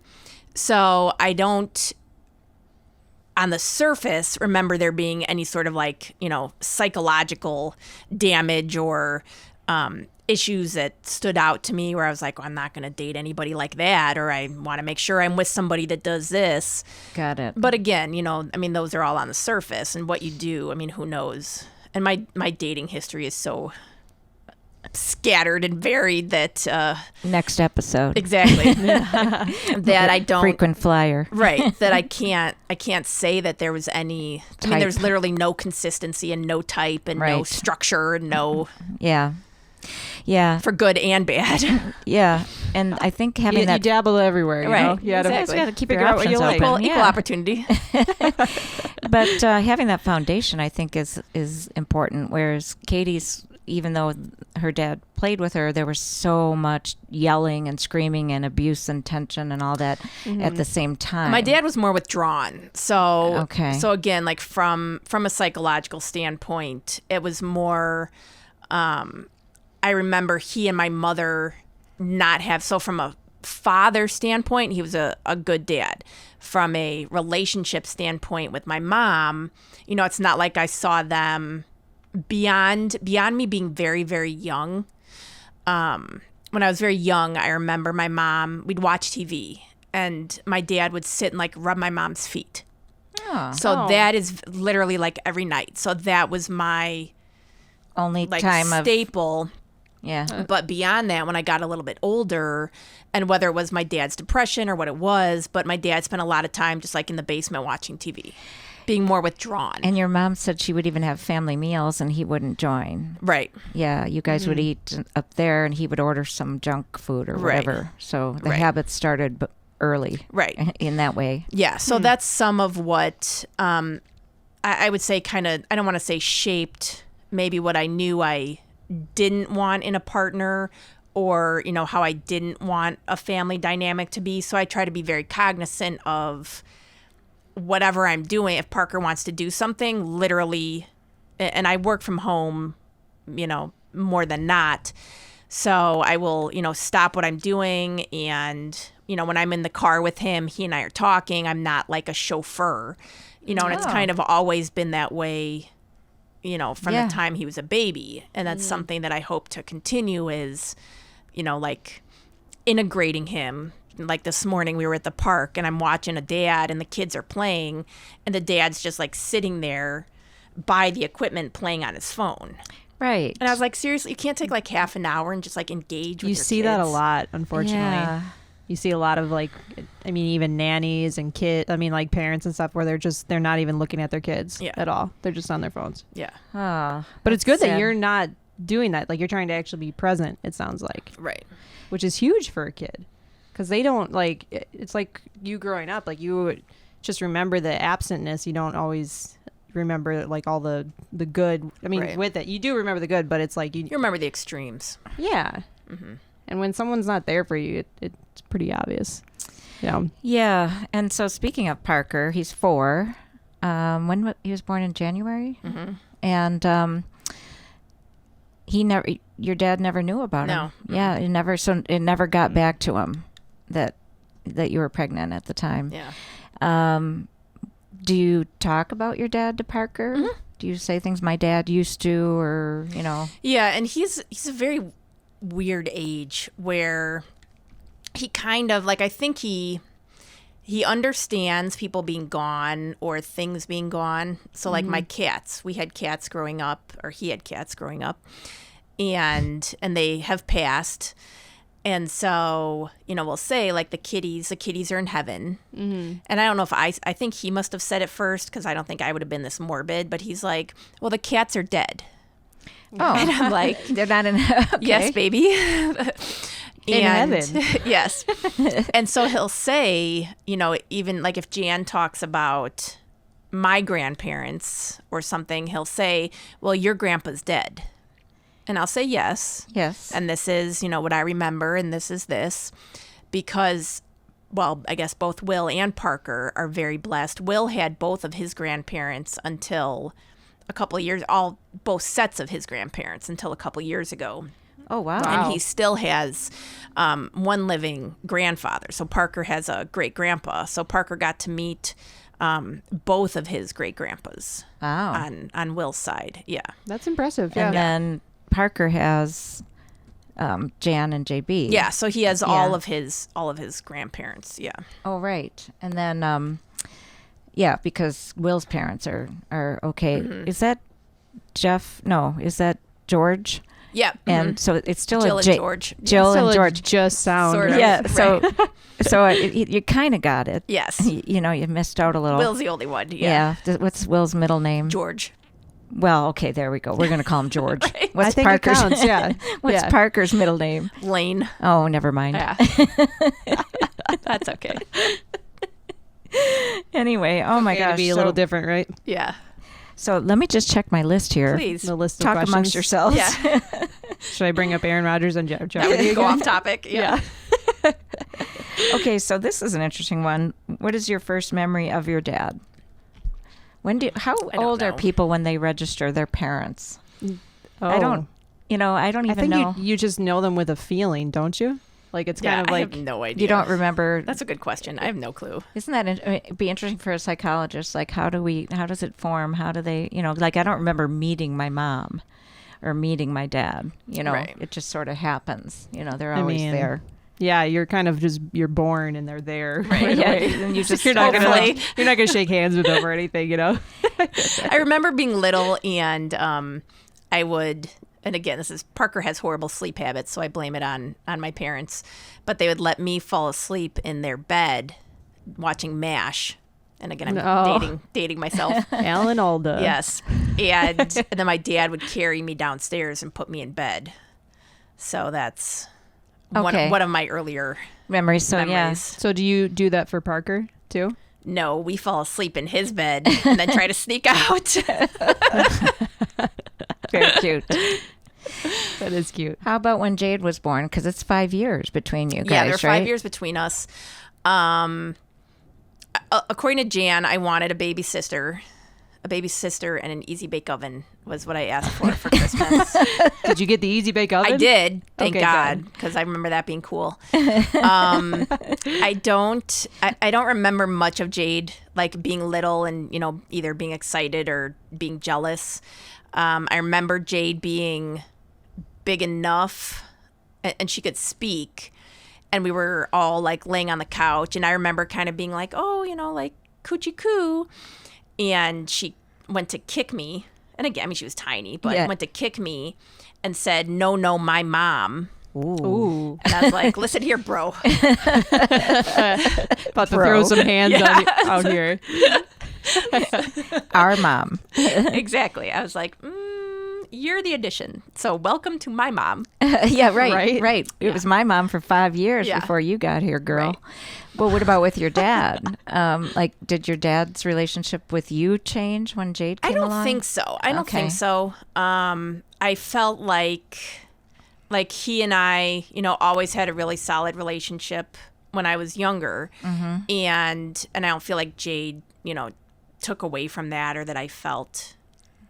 So I don't, on the surface, remember there being any sort of, like, psychological damage or issues that stood out to me where I was like, I'm not going to date anybody like that, or I want to make sure I'm with somebody that does this. Got it. But again, those are all on the surface, and what you do, who knows? And my dating history is so scattered and varied that Next episode. exactly that I don't Frequent flyer. right that I can't say that there was any. I mean, Type. there's literally no consistency and no type and no Right. structure and no Yeah. Yeah. for good and bad. Yeah. And I think having You that dabble everywhere, you Right. know? You gotta, Exactly. You gotta keep figure your out what you options like. open. Well, equal Yeah. opportunity. But having that foundation, I think, is important. Whereas Katie's, even though her dad played with her, there was so much yelling and screaming and abuse and tension and all that at the same time. My dad was more withdrawn. So Okay. So again, like from a psychological standpoint, it was more. I remember he and my mother not have. So from a father standpoint, he was a good dad. From a relationship standpoint with my mom, it's not like I saw them beyond me being very, very young. When I was very young, I remember my mom, we'd watch TV, and my dad would sit and, like, rub my mom's feet. Oh, So that is literally, like, every night. So that was my, only like, time of staple. yeah. But beyond that, when I got a little bit older, and whether it was my dad's depression or what it was, but my dad spent a lot of time just, like, in the basement watching TV, being more withdrawn. And your mom said she would even have family meals and he wouldn't join. Right. Yeah, you guys would eat up there and he would order some junk food or Right. whatever. So the Right. habit started early. Right. In that way. Yeah, so that's some of what I would say kind of, I don't want to say shaped maybe what I knew I didn't want in a partner, or, how I didn't want a family dynamic to be. So I try to be very cognizant of whatever I'm doing. If Parker wants to do something, literally, and I work from home, more than not. So I will, stop what I'm doing. And, when I'm in the car with him, he and I are talking. I'm not like a chauffeur, and it's Oh. kind of always been that way, from Yeah. the time he was a baby. And that's something that I hope to continue is, like integrating him. Like this morning we were at the park and I'm watching a dad and the kids are playing, and the dad's just like sitting there by the equipment playing on his phone. Right. And I was like, seriously, you can't take like half an hour and just like engage with You your see that a kids? lot, unfortunately. Yeah. You see a lot of, like, even nannies and like parents and stuff where they're not even looking at their kids Yeah. at all. They're just on their phones. Yeah. Oh, But it's good that's that sad. you're not doing that. Like, you're trying to actually be present, it sounds like, Right. which is huge for a kid. Because they don't, like, it's like you growing up, like, you would just remember the absentness. You don't always remember, like, all the good. I mean, Right. with it, you do remember the good, but it's like, You remember the extremes. yeah. And when someone's not there for you, it's pretty obvious. Yeah. And so speaking of Parker, he's 4. He was born in January. Mm-hmm. And your dad never knew about him. No. Yeah. It never got back to him that you were pregnant at the time. Yeah. Do you talk about your dad to Parker? Mm-hmm. Do you say things my dad used to, or, Yeah, and he's a very weird age where he kind of, like, I think he he understands people being gone or things being gone. So like my cats, we had cats growing up, or he had cats growing up, and they have passed. And so, we'll say like the kitties are in heaven. And I don't know if I think he must have said it first, because I don't think I would have been this morbid, but he's like, well, the cats are dead. Oh, And I'm like, they're not in. Okay. yes, baby. In heaven. Yes. And so he'll say, even like if Jan talks about my grandparents or something, he'll say, well, your grandpa's dead. And I'll say yes. Yes. And this is, what I remember, and this is this. Because, well, I guess both Will and Parker are very blessed. Will had both of his grandparents until a couple of years, both sets of his grandparents until a couple of years ago. Oh, wow. And he still has one living grandfather. So Parker has a great-grandpa. So Parker got to meet both of his great-grandpas on Will's side. Yeah. That's impressive. Yeah. And then Parker has Jan and JB. Yeah, so he has all of his grandparents. Yeah. Oh, right. And then, because Will's parents are okay. Is that Jeff? No, is that George? Yeah. And so it's still Jill a and George. Jill Still and a George. just sound. Sort of. Right? Yeah. So, Right. you kind of got it. Yes. You missed out a little. Will's the only one. Yeah. What's Will's middle name? George. Well, okay, there we go. We're going to call him George. Right. What's I think Parker's? it counts, yeah. What's Yeah. Parker's middle name? Lane. Oh, never mind. Yeah. That's okay. Anyway, oh my Okay, to gosh. be a little different, right? Yeah. So let me just check my list here. Please. The list of Talk questions. amongst yourselves. Yeah. Should I bring up Aaron Rodgers and Jeff? That would go off topic. Yeah. Okay, so this is an interesting one. What is your first memory of your dad? How I don't old are know. people when they register their parents? Oh. I don't even I think know. you just know them with a feeling, don't you? Like it's kind of I like have no idea. You don't remember. That's a good question. I have no clue. Isn't that it'd be interesting for a psychologist? Like, how does it form? How do they, like, I don't remember meeting my mom or meeting my dad. Right. It just sort of happens. They're always there. yeah, you're kind of you're born and they're there. Right. Yeah, away. and you just you're not gonna hopefully. you're not gonna shake hands with them or anything, I remember being little, and I would, and again, Parker has horrible sleep habits, so I blame it on my parents, but they would let me fall asleep in their bed watching MASH. And again, I'm dating myself. Alan Alda. Yes. And then my dad would carry me downstairs and put me in bed. So that's Okay. one of my earlier Memories. So memories. So do you do that for Parker too? No, we fall asleep in his bed and then try to sneak out. Very cute. That is cute. How about when Jade was born? Because it's 5 years between you guys, Yeah, there are right? 5 years between us. According to Jan, I wanted a baby sister and an easy bake oven was what I asked for Christmas. Did you get the Easy Bake Oven? I did, thank Okay, God, because I remember that being cool. I don't remember much of Jade, like being little and either being excited or being jealous. I remember Jade being big enough, and she could speak, and we were all like laying on the couch, and I remember kind of being like, oh, like coochie coo, and she went to kick me. And again, I mean, she was tiny, but Yeah. went to kick me and said, no, my mom. Ooh. And I was like, listen here, bro. About to throw some hands on you out here. Our mom. Exactly. I was like, you're the addition. So welcome to my mom. Yeah, right. Right? It was my mom for 5 years Yeah. before you got here, girl. Right. Well, what about with your dad? Did your dad's relationship with you change when Jade came I don't along? think so. I don't Okay. think so. I felt like he and I, always had a really solid relationship when I was younger. Mm-hmm. And I don't feel like Jade, took away from that, or that I felt,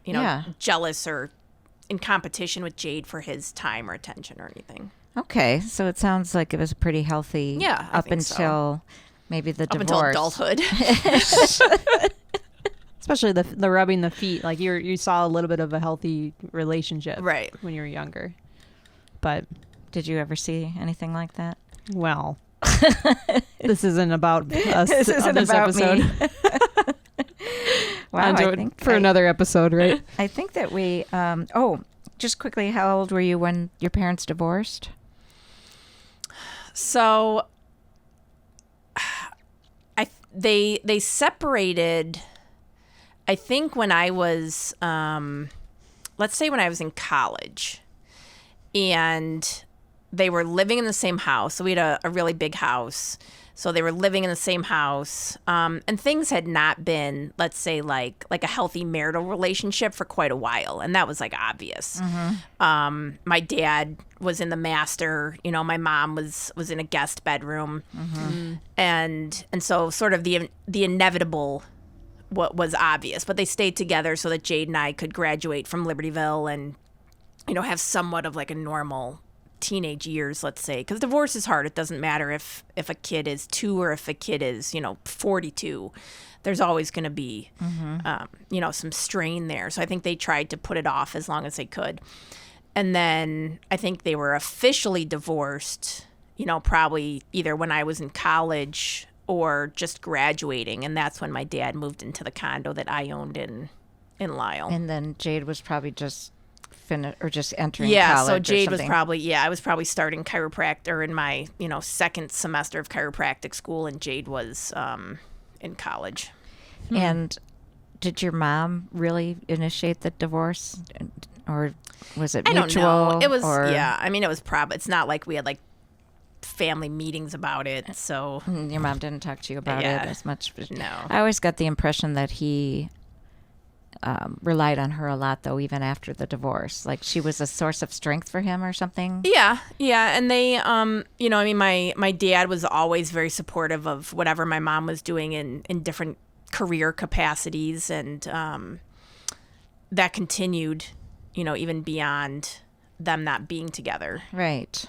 Yeah. jealous or in competition with Jade for his time or attention or anything. Okay, so it sounds like it was pretty healthy Yeah, I up think so. until maybe the Up divorce. until adulthood. Especially the rubbing the feet. Like you saw a little bit of a healthy relationship Right. when you were younger. But Did you ever see anything like that? well, This isn't about us. This isn't on this about episode. me. Wow, On to I it think for another episode, right? I think that we. Just quickly, how old were you when your parents divorced? So they separated, I think, when I was let's say when I was in college, and they were living in the same house. So we had a really big house. So they were living in the same house, and things had not been, let's say, like a healthy marital relationship for quite a while, and that was like obvious. My dad was in the master, my mom was in a guest bedroom, and so sort of the inevitable what was obvious, but they stayed together so that Jade and I could graduate from Libertyville and have somewhat of like a normal teenage years, let's say, because divorce is hard. It doesn't matter if a kid is 2 or if a kid is 42. There's always going to be some strain there. So I think they tried to put it off as long as they could, and then I think they were officially divorced probably either when I was in college or just graduating, and that's when my dad moved into the condo that I owned in Lisle. And then Jade was probably just just entering college. college. So Jade or was something. I was probably starting chiropractor in my second semester of chiropractic school, and Jade was in college. And did your mom really initiate the divorce, or was it mutual? I don't know. It was it was probably. It's not like we had like family meetings about it. So your mom didn't talk to you about it as much. No, I always got the impression that he relied on her a lot, though, even after the divorce. Like she was a source of strength for him or something. Yeah. And they, my dad was always very supportive of whatever my mom was doing in different career capacities, and that continued, even beyond them not being together. Right.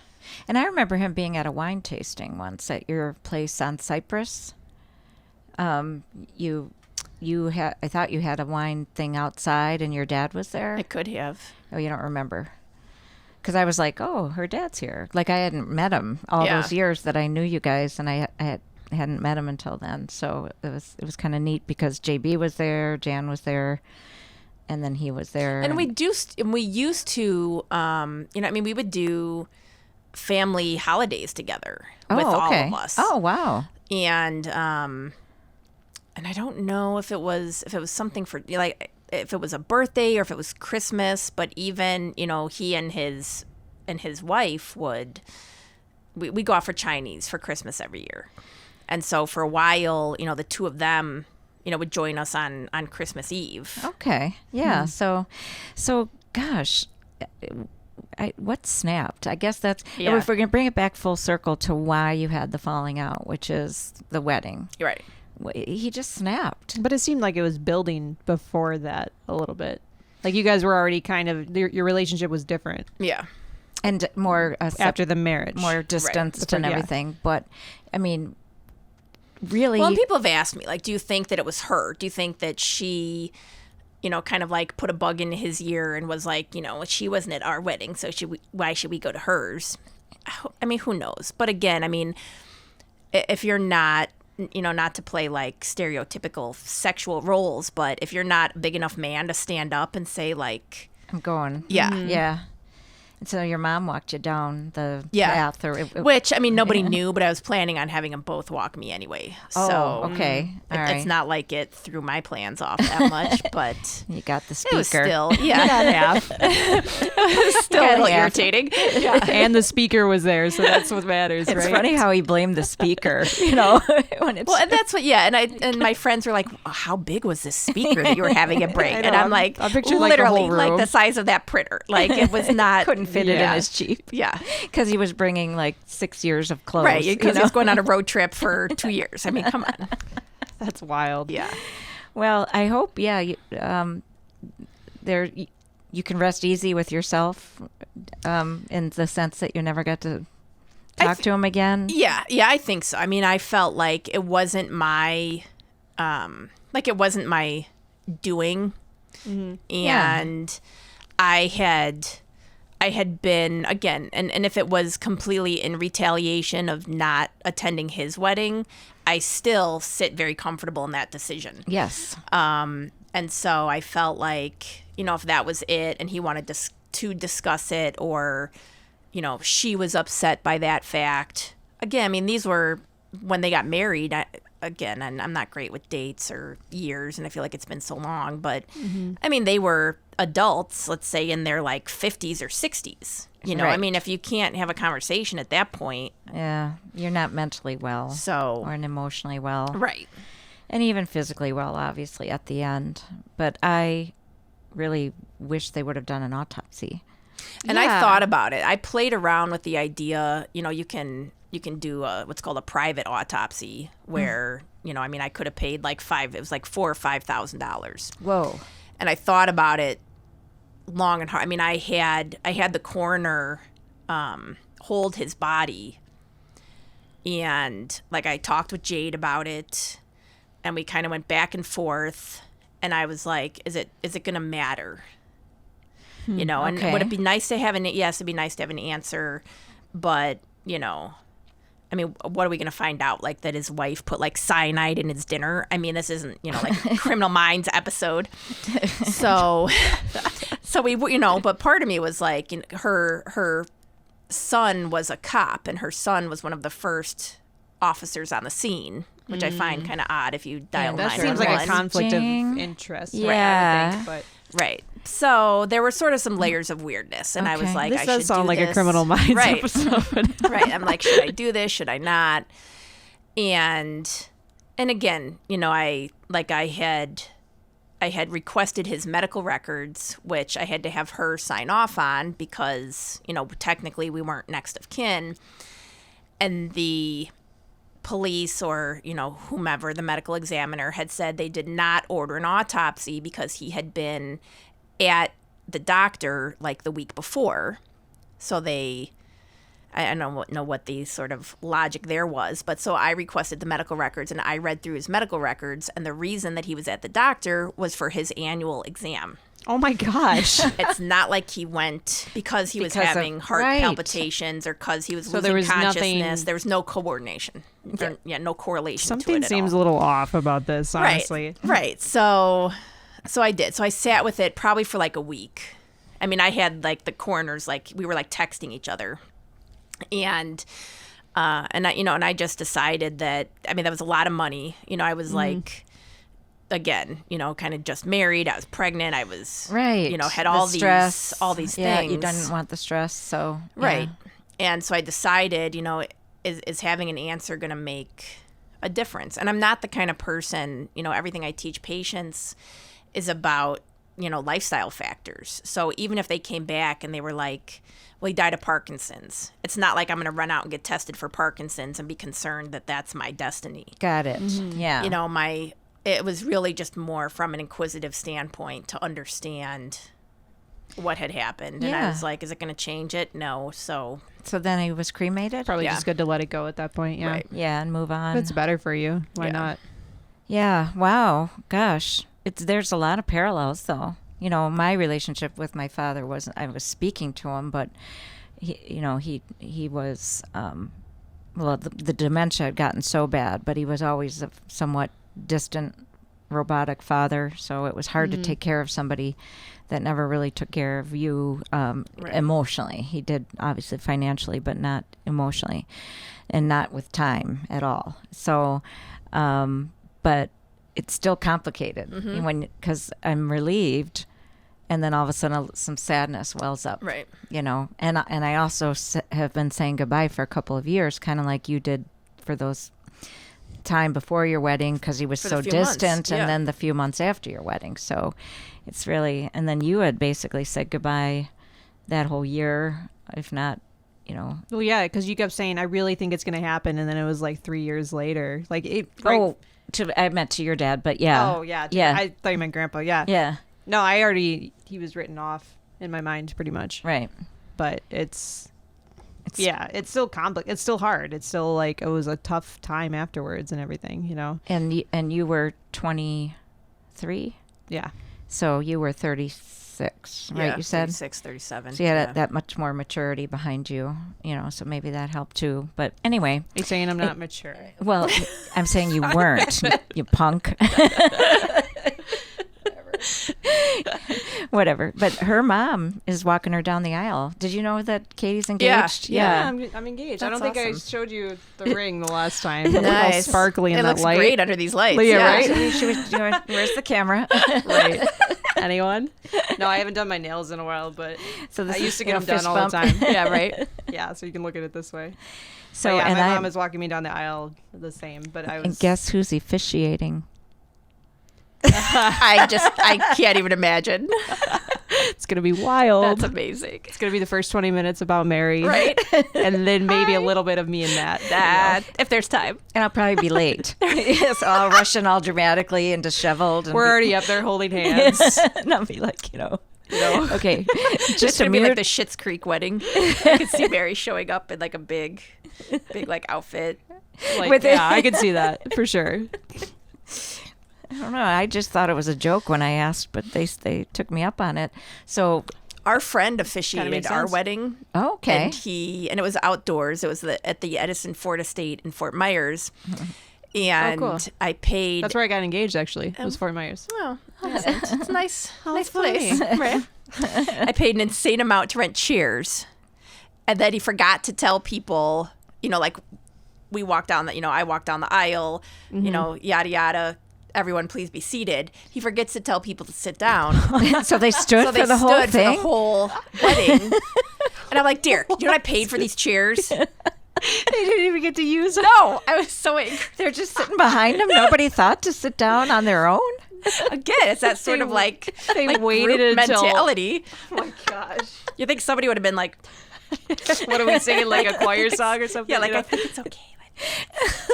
And I remember him being at a wine tasting once at your place on Cypress. I thought you had a wine thing outside and your dad was there. I could have. Oh, you don't remember? Because I was like, oh, her dad's here. Like I hadn't met him all those years that I knew you guys, and I hadn't met him until then. So it was kind of neat because JB was there, Jan was there, and then he was there. And we used to, we would do family holidays together with all of us. Oh, wow. And I don't know if it was something for like if it was a birthday or if it was Christmas, but even he and his wife we go out for Chinese for Christmas every year, and so for a while the two of them would join us on Christmas Eve. Okay, yeah. So gosh. What snapped? I guess that's if we're gonna bring it back full circle to why you had the falling out, which is the wedding. You're right. He just snapped. But it seemed like it was building before that a little bit. Like you guys were already kind of, your relationship was different. Yeah. And more after the marriage. more distanced Right. and everything. But I mean, really. Well, and people have asked me, like, do you think that it was her? Do you think that she, kind of like put a bug in his ear and was like, she wasn't at our wedding, so why should we go to hers? I mean, who knows? But again, I mean, if you're not, not to play like stereotypical sexual roles, but if you're not a big enough man to stand up and say like, I'm going. Yeah. Mm-hmm. Yeah. And so your mom walked you down the path. Which, I mean, nobody knew, but I was planning on having them both walk me anyway. Oh, okay. All right. It's not like it threw my plans off that much, but you got the speaker. it was still, half. It was still a little irritating. Yeah. And the speaker was there, so that's what matters, It's right? funny how he blamed the speaker, when it's... Well, and that's what, and my friends were like, how big was this speaker that you were having it break? And I'm like, I pictured literally, like the whole room. like the size of that printer. Like, it was not. Couldn't fit it in his Jeep. Yeah. Because he was bringing like 6 years of clothes. Right, because he was going on a road trip for 2 years. I mean, come on. That's wild. Yeah. Well, I hope, you can rest easy with yourself in the sense that you never got to talk to him again. Yeah, I think so. I mean, I felt like it wasn't my, doing, and I I had been, again, and if it was completely in retaliation of not attending his wedding, I still sit very comfortable in that decision. Yes. And so I felt like, if that was it and he wanted to discuss it, or, she was upset by that fact. Again, I mean, these were when they got married. Again, and I'm not great with dates or years, and I feel like it's been so long, but I mean, they were adults, let's say in their like 50s or 60s. I Right. mean, if you can't have a conversation at that point. Yeah, you're not mentally well or emotionally well. Right. And even physically well, obviously, at the end. But I really wish they would have done an autopsy. And I thought about it. I played around with the idea, you can do what's called a private autopsy where, I mean, I could have paid like $4,000 or $5,000. Whoa. And I thought about it long and hard. I mean, I had the coroner hold his body, and like I talked with Jade about it, and we kind of went back and forth, and I was like, is it going to matter? And okay. would it be nice to have yes, it'd be nice to have an answer, but, I mean, what are we going to find out? Like that his wife put like cyanide in his dinner? I mean, this isn't, like Criminal Minds episode. So we, but part of me was like, her son was a cop, and her son was one of the first officers on the scene, which I find kind of odd if you dial That 911. seems like a conflict of Interesting. interest. Yeah. Right, I would think, but Right. So there were sort of some layers of weirdness, and I was Okay. like, this I does should sound do like this. a Criminal Minds Right. episode. Right. I'm like, should I do this? Should I not? And again, I had requested his medical records, which I had to have her sign off on because, technically we weren't next of kin. And the police or, whomever, the medical examiner, had said they did not order an autopsy because he had been at the doctor like the week before. So I don't know what the sort of logic there was, but so I requested the medical records, and I read through his medical records, and the reason that he was at the doctor was for his annual exam. Oh my gosh. It's not like he went because he was Because of- having heart right. palpitations or because he was So losing there was consciousness. nothing- There was no coordination. No correlation to Something it at seems all. a little off about this, honestly. Right. So I did. So I sat with it probably for like a week. I mean, I had like the coroners, like we were like texting each other. And I just decided that, I mean, that was a lot of money. I was like, again, kind of just married. I was pregnant. I was, Right. had The all stress. these Yeah, things. you didn't want the stress, so. Right. Yeah. And so I decided, is having an answer going to make a difference? And I'm not the kind of person, everything I teach patients is about, lifestyle factors. So even if they came back and they were like, well, he died of Parkinson's, it's not like I'm going to run out and get tested for Parkinson's and be concerned that that's my destiny. Got it. Yeah. It was really just more from an inquisitive standpoint to understand what had happened. And I Yeah. was like, is it going to change it? No. So So then he was cremated? Probably Yeah. just good to let it go at that point. Yeah. Right. Yeah, and move on. If it's better for you, why Yeah. not? Yeah. Wow. Gosh. There's a lot of parallels, though. My relationship with my father wasn't. I was speaking to him, but he was. The dementia had gotten so bad, but he was always a somewhat distant, robotic father. So it was hard to take care of somebody that never really took care of you emotionally. He did obviously financially, but not emotionally, and not with time at all. So, but it's still complicated because I'm relieved, and then all of a sudden some sadness wells up. Right. And I also have been saying goodbye for a couple of years, kind of like you did for those time before your wedding, because he was For so the few months, distant, yeah. and then the few months after your wedding. So it's really, and then you had basically said goodbye that whole year, if not, Well, yeah, because you kept saying, I really think it's going to happen. And then it was like 3 years later. Like, it. Right. Oh, I meant to your dad, but yeah. Oh, yeah. Yeah. I thought you meant grandpa. Yeah. Yeah. No, he was written off in my mind pretty much. Right. But it's yeah, it's still it's still hard. It's still like, it was a tough time afterwards and everything, And you were 23? Yeah. So you were 36, right? Yeah, You said 36, 37. so you had that much more maturity behind you, so maybe that helped too. But anyway, You're saying I'm not mature. well, I'm saying you weren't, you punk. Whatever. But her mom is walking her down the aisle. Did you know that Katie's engaged? Yeah, I'm engaged. I That's don't think I awesome. showed you the ring the last time. It Nice. was all sparkly in It that looks light. great under these lights. Yeah, right? She was doing, where's the camera? Right. Anyone? No, I haven't done my nails in a while, but So I this used is, to get them done fist all bump. the time. Yeah, right. Yeah, so you can look at it this way. So But yeah, and my I mom is walking me down the aisle the same, but I was. and guess who's officiating? I can't even imagine. It's gonna be wild. That's amazing. It's gonna be the first 20 minutes about Mary, Right? and then maybe a little bit of me and Matt. That, if there's time. And I'll probably be late. Yes, I'll rush in all dramatically and disheveled. And We're already up there holding hands. and I'll be like, okay, Just just to a be like mere the Schitt's Creek wedding. I could see Mary showing up in like a big like outfit. Like, With it. yeah, I could see that for sure. I don't know. I just thought it was a joke when I asked, but they took me up on it. So, Our friend officiated makes our sense. wedding. okay. And it was outdoors. It was at the Edison Ford Estate in Fort Myers. And cool. I paid. That's where I got engaged. Actually, it was Fort Myers. Oh, innocent. It's a nice that's place. Right? I paid an insane amount to rent chairs, and then he forgot to tell people. Like we walked down I walked down the aisle. Yada yada. Everyone, please be seated. He forgets to tell people to sit down. So they stood So they for the whole stood thing. for the whole wedding. And I'm like, dear, you know what I paid for these chairs? They didn't even get to use it. No, I was so angry. They're just sitting behind them. Nobody thought to sit down on their own. Again, it's that sort of like They like waited group until. mentality. Oh my gosh! You think somebody would have been like, What are we singing? Like a choir song or something? yeah, like you know? I think it's okay.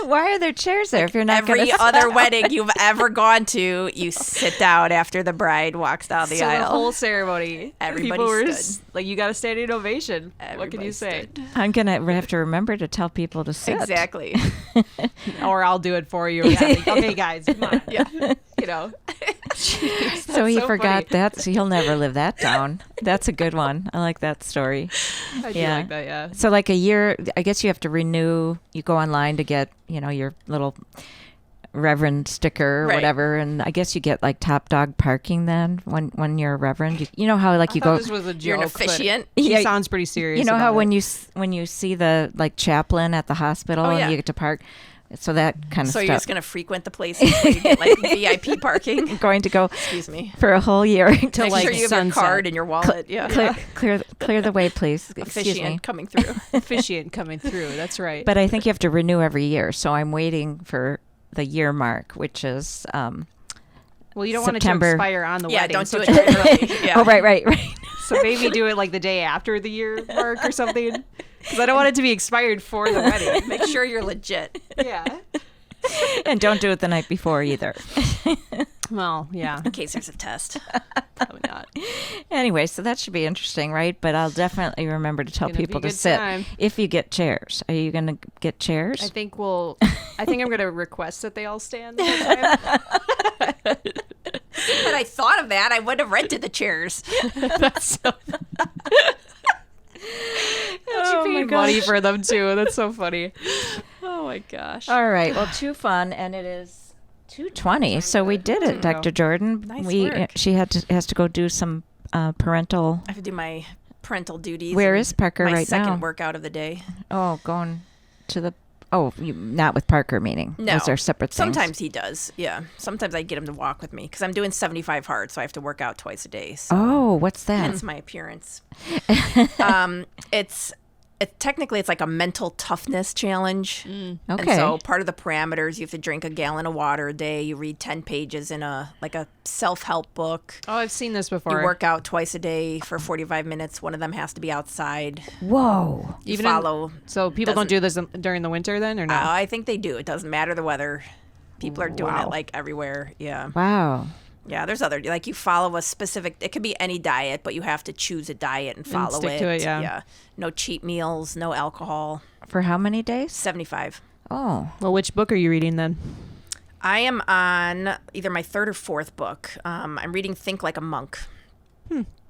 Why are there chairs there if you're not going Every to other wedding you've ever gone to, you sit down after the bride walks down the So aisle. the whole ceremony, Everybody people were stood. Like, you got a standing ovation. What can Everybody you say? stood. I'm going to have to remember to tell people to sit. Exactly. Or I'll do it for you. Yeah. Like, okay, guys, come on. Yeah. You know. So he so forgot funny. that. So he'll never live that down. That's a good one. I like that story. I do Yeah. like that. Yeah. So like a year, I guess you have to renew. You go online to get, your little reverend sticker or Right. whatever, and I guess you get like top dog parking then when you're a reverend. You know how like you I thought go. this was a joke. You're an but officiant. He Yeah. sounds pretty serious. You know how about when it. you see the like chaplain at the hospital Oh, and yeah. you get to park. So that kind of So stuff. you're just going to frequent the places where you get like VIP parking? going to go Excuse me. for a whole year Till Make like sure you have sunset. your card and your wallet. Yeah. clear the way, please. Excuse me. Officiant coming through. officiant coming through. That's right. But I think you have to renew every year. So I'm waiting for the year mark, which is well, you don't want it to September. expire on the Yeah, wedding. don't so do it too early. Yeah. oh right. So maybe do it like the day after the year mark or something. Because I don't want it to be expired for the wedding. Make sure you're legit. Yeah. And don't do it the night before either. Well, yeah. In case there's a test. Probably not. Anyway, so that should be interesting, right? But I'll definitely remember to tell Gonna be people a to good sit. time. If you get chairs, are you going to get chairs? I think I'm going to request that they all stand the whole time. Had I thought of that, I would have rented the chairs. That's so Oh my money gosh. for them too. That's so funny. Oh my gosh. All right. Well, too fun, and it is 2:20. So we did it, Wow. Dr. Jordan. Nice work. She has to go do some parental. I have to do my parental duties. Where and is Parker my right second now? workout of the day. Oh, going to the. Oh, not with Parker meeting. No. Those are separate things. Sometimes he does. Yeah. Sometimes I get him to walk with me because I'm doing 75 hard, so I have to work out twice a day. So Oh, what's that? hence my appearance. Technically it's like a mental toughness challenge. Okay. And so part of the parameters, you have to drink a gallon of water a day. You read 10 pages in a self-help book. Oh, I've seen this You before. work out twice a day for 45 minutes. One of them has to be outside. Whoa. You Even in- follow. So people don't do this during the winter then, or no? I think they do. It doesn't matter the weather. People are doing Wow. it like everywhere. Yeah. Wow. Yeah, there's other, like you follow a specific, it could be any diet, but you have to choose a diet and follow stick to it, yeah. No cheat meals, no alcohol. For how many days? 75. Oh. Well, which book are you reading then? I am on either my third or fourth book. I'm reading Think Like a Monk.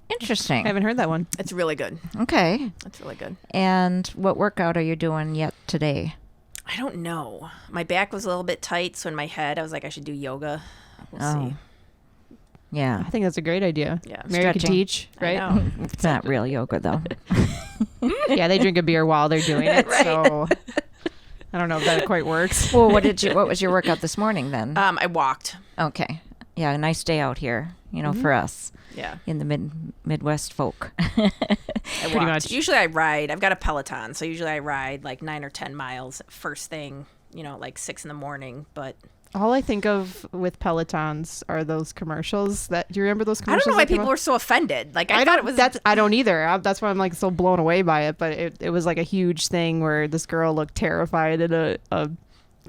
Interesting. I haven't heard that one. It's really good. Okay. It's really good. And what workout are you doing yet today? I don't know. My back was a little bit tight, so in my head I was like, I should do yoga. We'll see. Yeah. I think that's a great idea. Yeah. Mary could Stretching. teach, right? I know. It's not real yoga, though. Yeah, they drink a beer while they're doing it. Right. So I don't know if that quite works. Well, what was your workout this morning then? I walked. Okay. Yeah, a nice day out here, for us Yeah. in the Midwest folk. I Pretty walked. much. Usually I ride. I've got a Peloton, so usually I ride like 9 or 10 miles first thing, like 6 in the morning. But All I think of with Pelotons are those commercials. Do you remember those I commercials? don't know why that came people up? were so offended. Like I I thought don't. it was. I don't either. That's why I'm like so blown away by it. But it was like a huge thing where this girl looked terrified in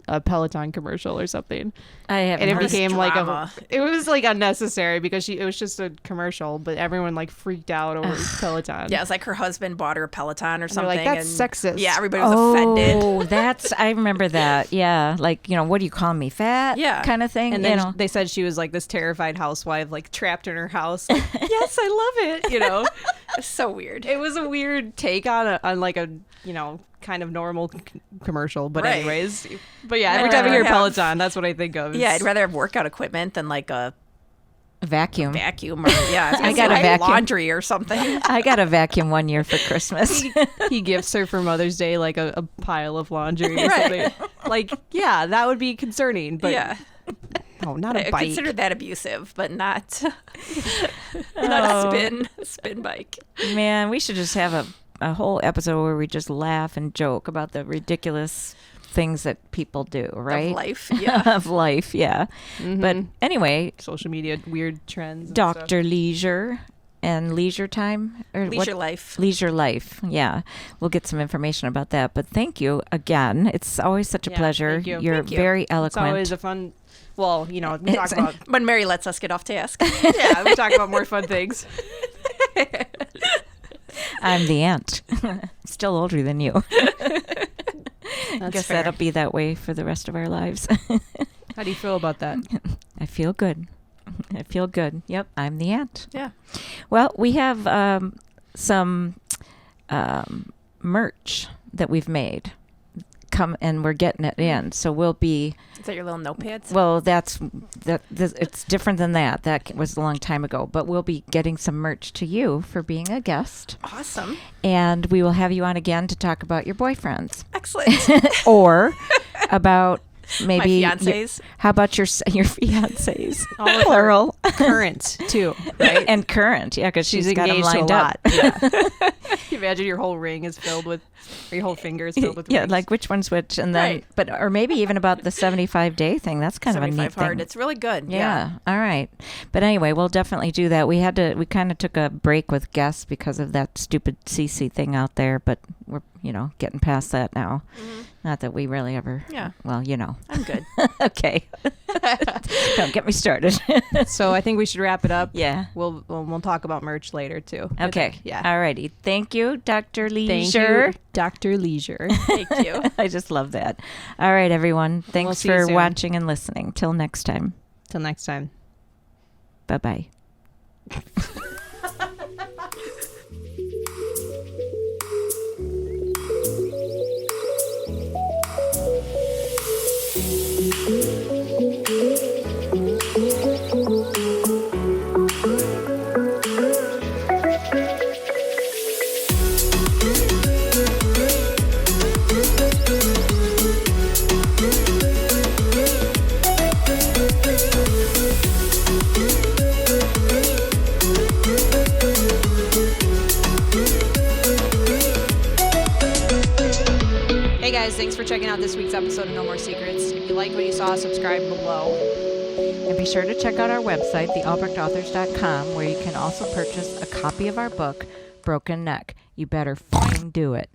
a Peloton commercial or something, I haven't and it heard. became like drama. it was like unnecessary because it was just a commercial, but everyone like freaked out over Peloton. Yeah, it's like her husband bought her a Peloton or they're something. like, that's and, sexist. Yeah, everybody was offended. Oh, I remember that. Yeah, like, what do you call me, fat? Yeah. Kind of thing. And then they said she was like this terrified housewife, like trapped in her house. Like, yes, I love it. It's so weird. It was a weird take on like a kind of normal commercial, but Right. anyways. But yeah, every I'd time I hear rather have- Peloton, that's what I think of. Yeah, I'd rather have workout equipment than like a vacuum. vacuum or I got a vacuum. laundry or something. I got a vacuum one year for Christmas. he gifts her for Mother's Day like a pile of laundry or Right. something. Like, yeah, that would be concerning, but yeah, no, not a I bike. consider that abusive, but not not a spin bike. Man, we should just have a whole episode where we just laugh and joke about the ridiculous things that people do, right? Of life, yeah. Of life, yeah. But anyway, Social media weird trends. and Dr. Leisure and Leisure Time? Or Leisure Life. Leisure Life, yeah. We'll get some information about that. But thank you again. It's always such a Yeah, pleasure. thank you. You're Thank you. very stuff. It's eloquent. always a fun. Well, we talk about When Mary lets us get off task. yeah, we talk about more fun things. I'm the aunt. Still older than you. That's Guess fair. that'll be that way for the rest of our lives. How do you feel about that? I feel good. I feel good. Yep, I'm the aunt. Yeah. Well, we have some merch that we've made. Come and we're getting it in, so we'll be. Is that your little notepads? Well, it's different than that. That was a long time ago, but we'll be getting some merch to you for being a guest, Awesome. and we will have you on again to talk about your boyfriends Excellent. or about maybe My fiancés. how about your fiancés? All of her Plural. current too, right? And current, yeah, because She's she's got them engaged to a lined lot. up. Yeah. Can you imagine your whole ring is filled with, or your whole finger is filled with Yeah, rings? like which one's which, and then, Right. or maybe even about the 75-day thing. That's kind of a neat 75 hard. thing. It's really good. Yeah. All right. But anyway, we'll definitely do that. We kind of took a break with guests because of that stupid CC thing out there, but we're, getting past that now. Not that we really ever. Yeah. Well, I'm good. Okay. Don't get me started. So I think we should wrap it up. Yeah. We'll talk about merch later too. I Okay. think. Yeah. All righty. Thank you, Dr. Thank Leisure. you, Dr. Leisure. Thank you. I just love that. All right, everyone. Thanks see you for soon. watching and listening. Till next time. Till next time. Bye-bye. Hey guys, thanks for checking out this week's episode of No More Secrets. If you like what you saw, subscribe below. And be sure to check out our website, thealbrechtauthors.com, where you can also purchase a copy of our book, Broken Neck. You better f***ing do it.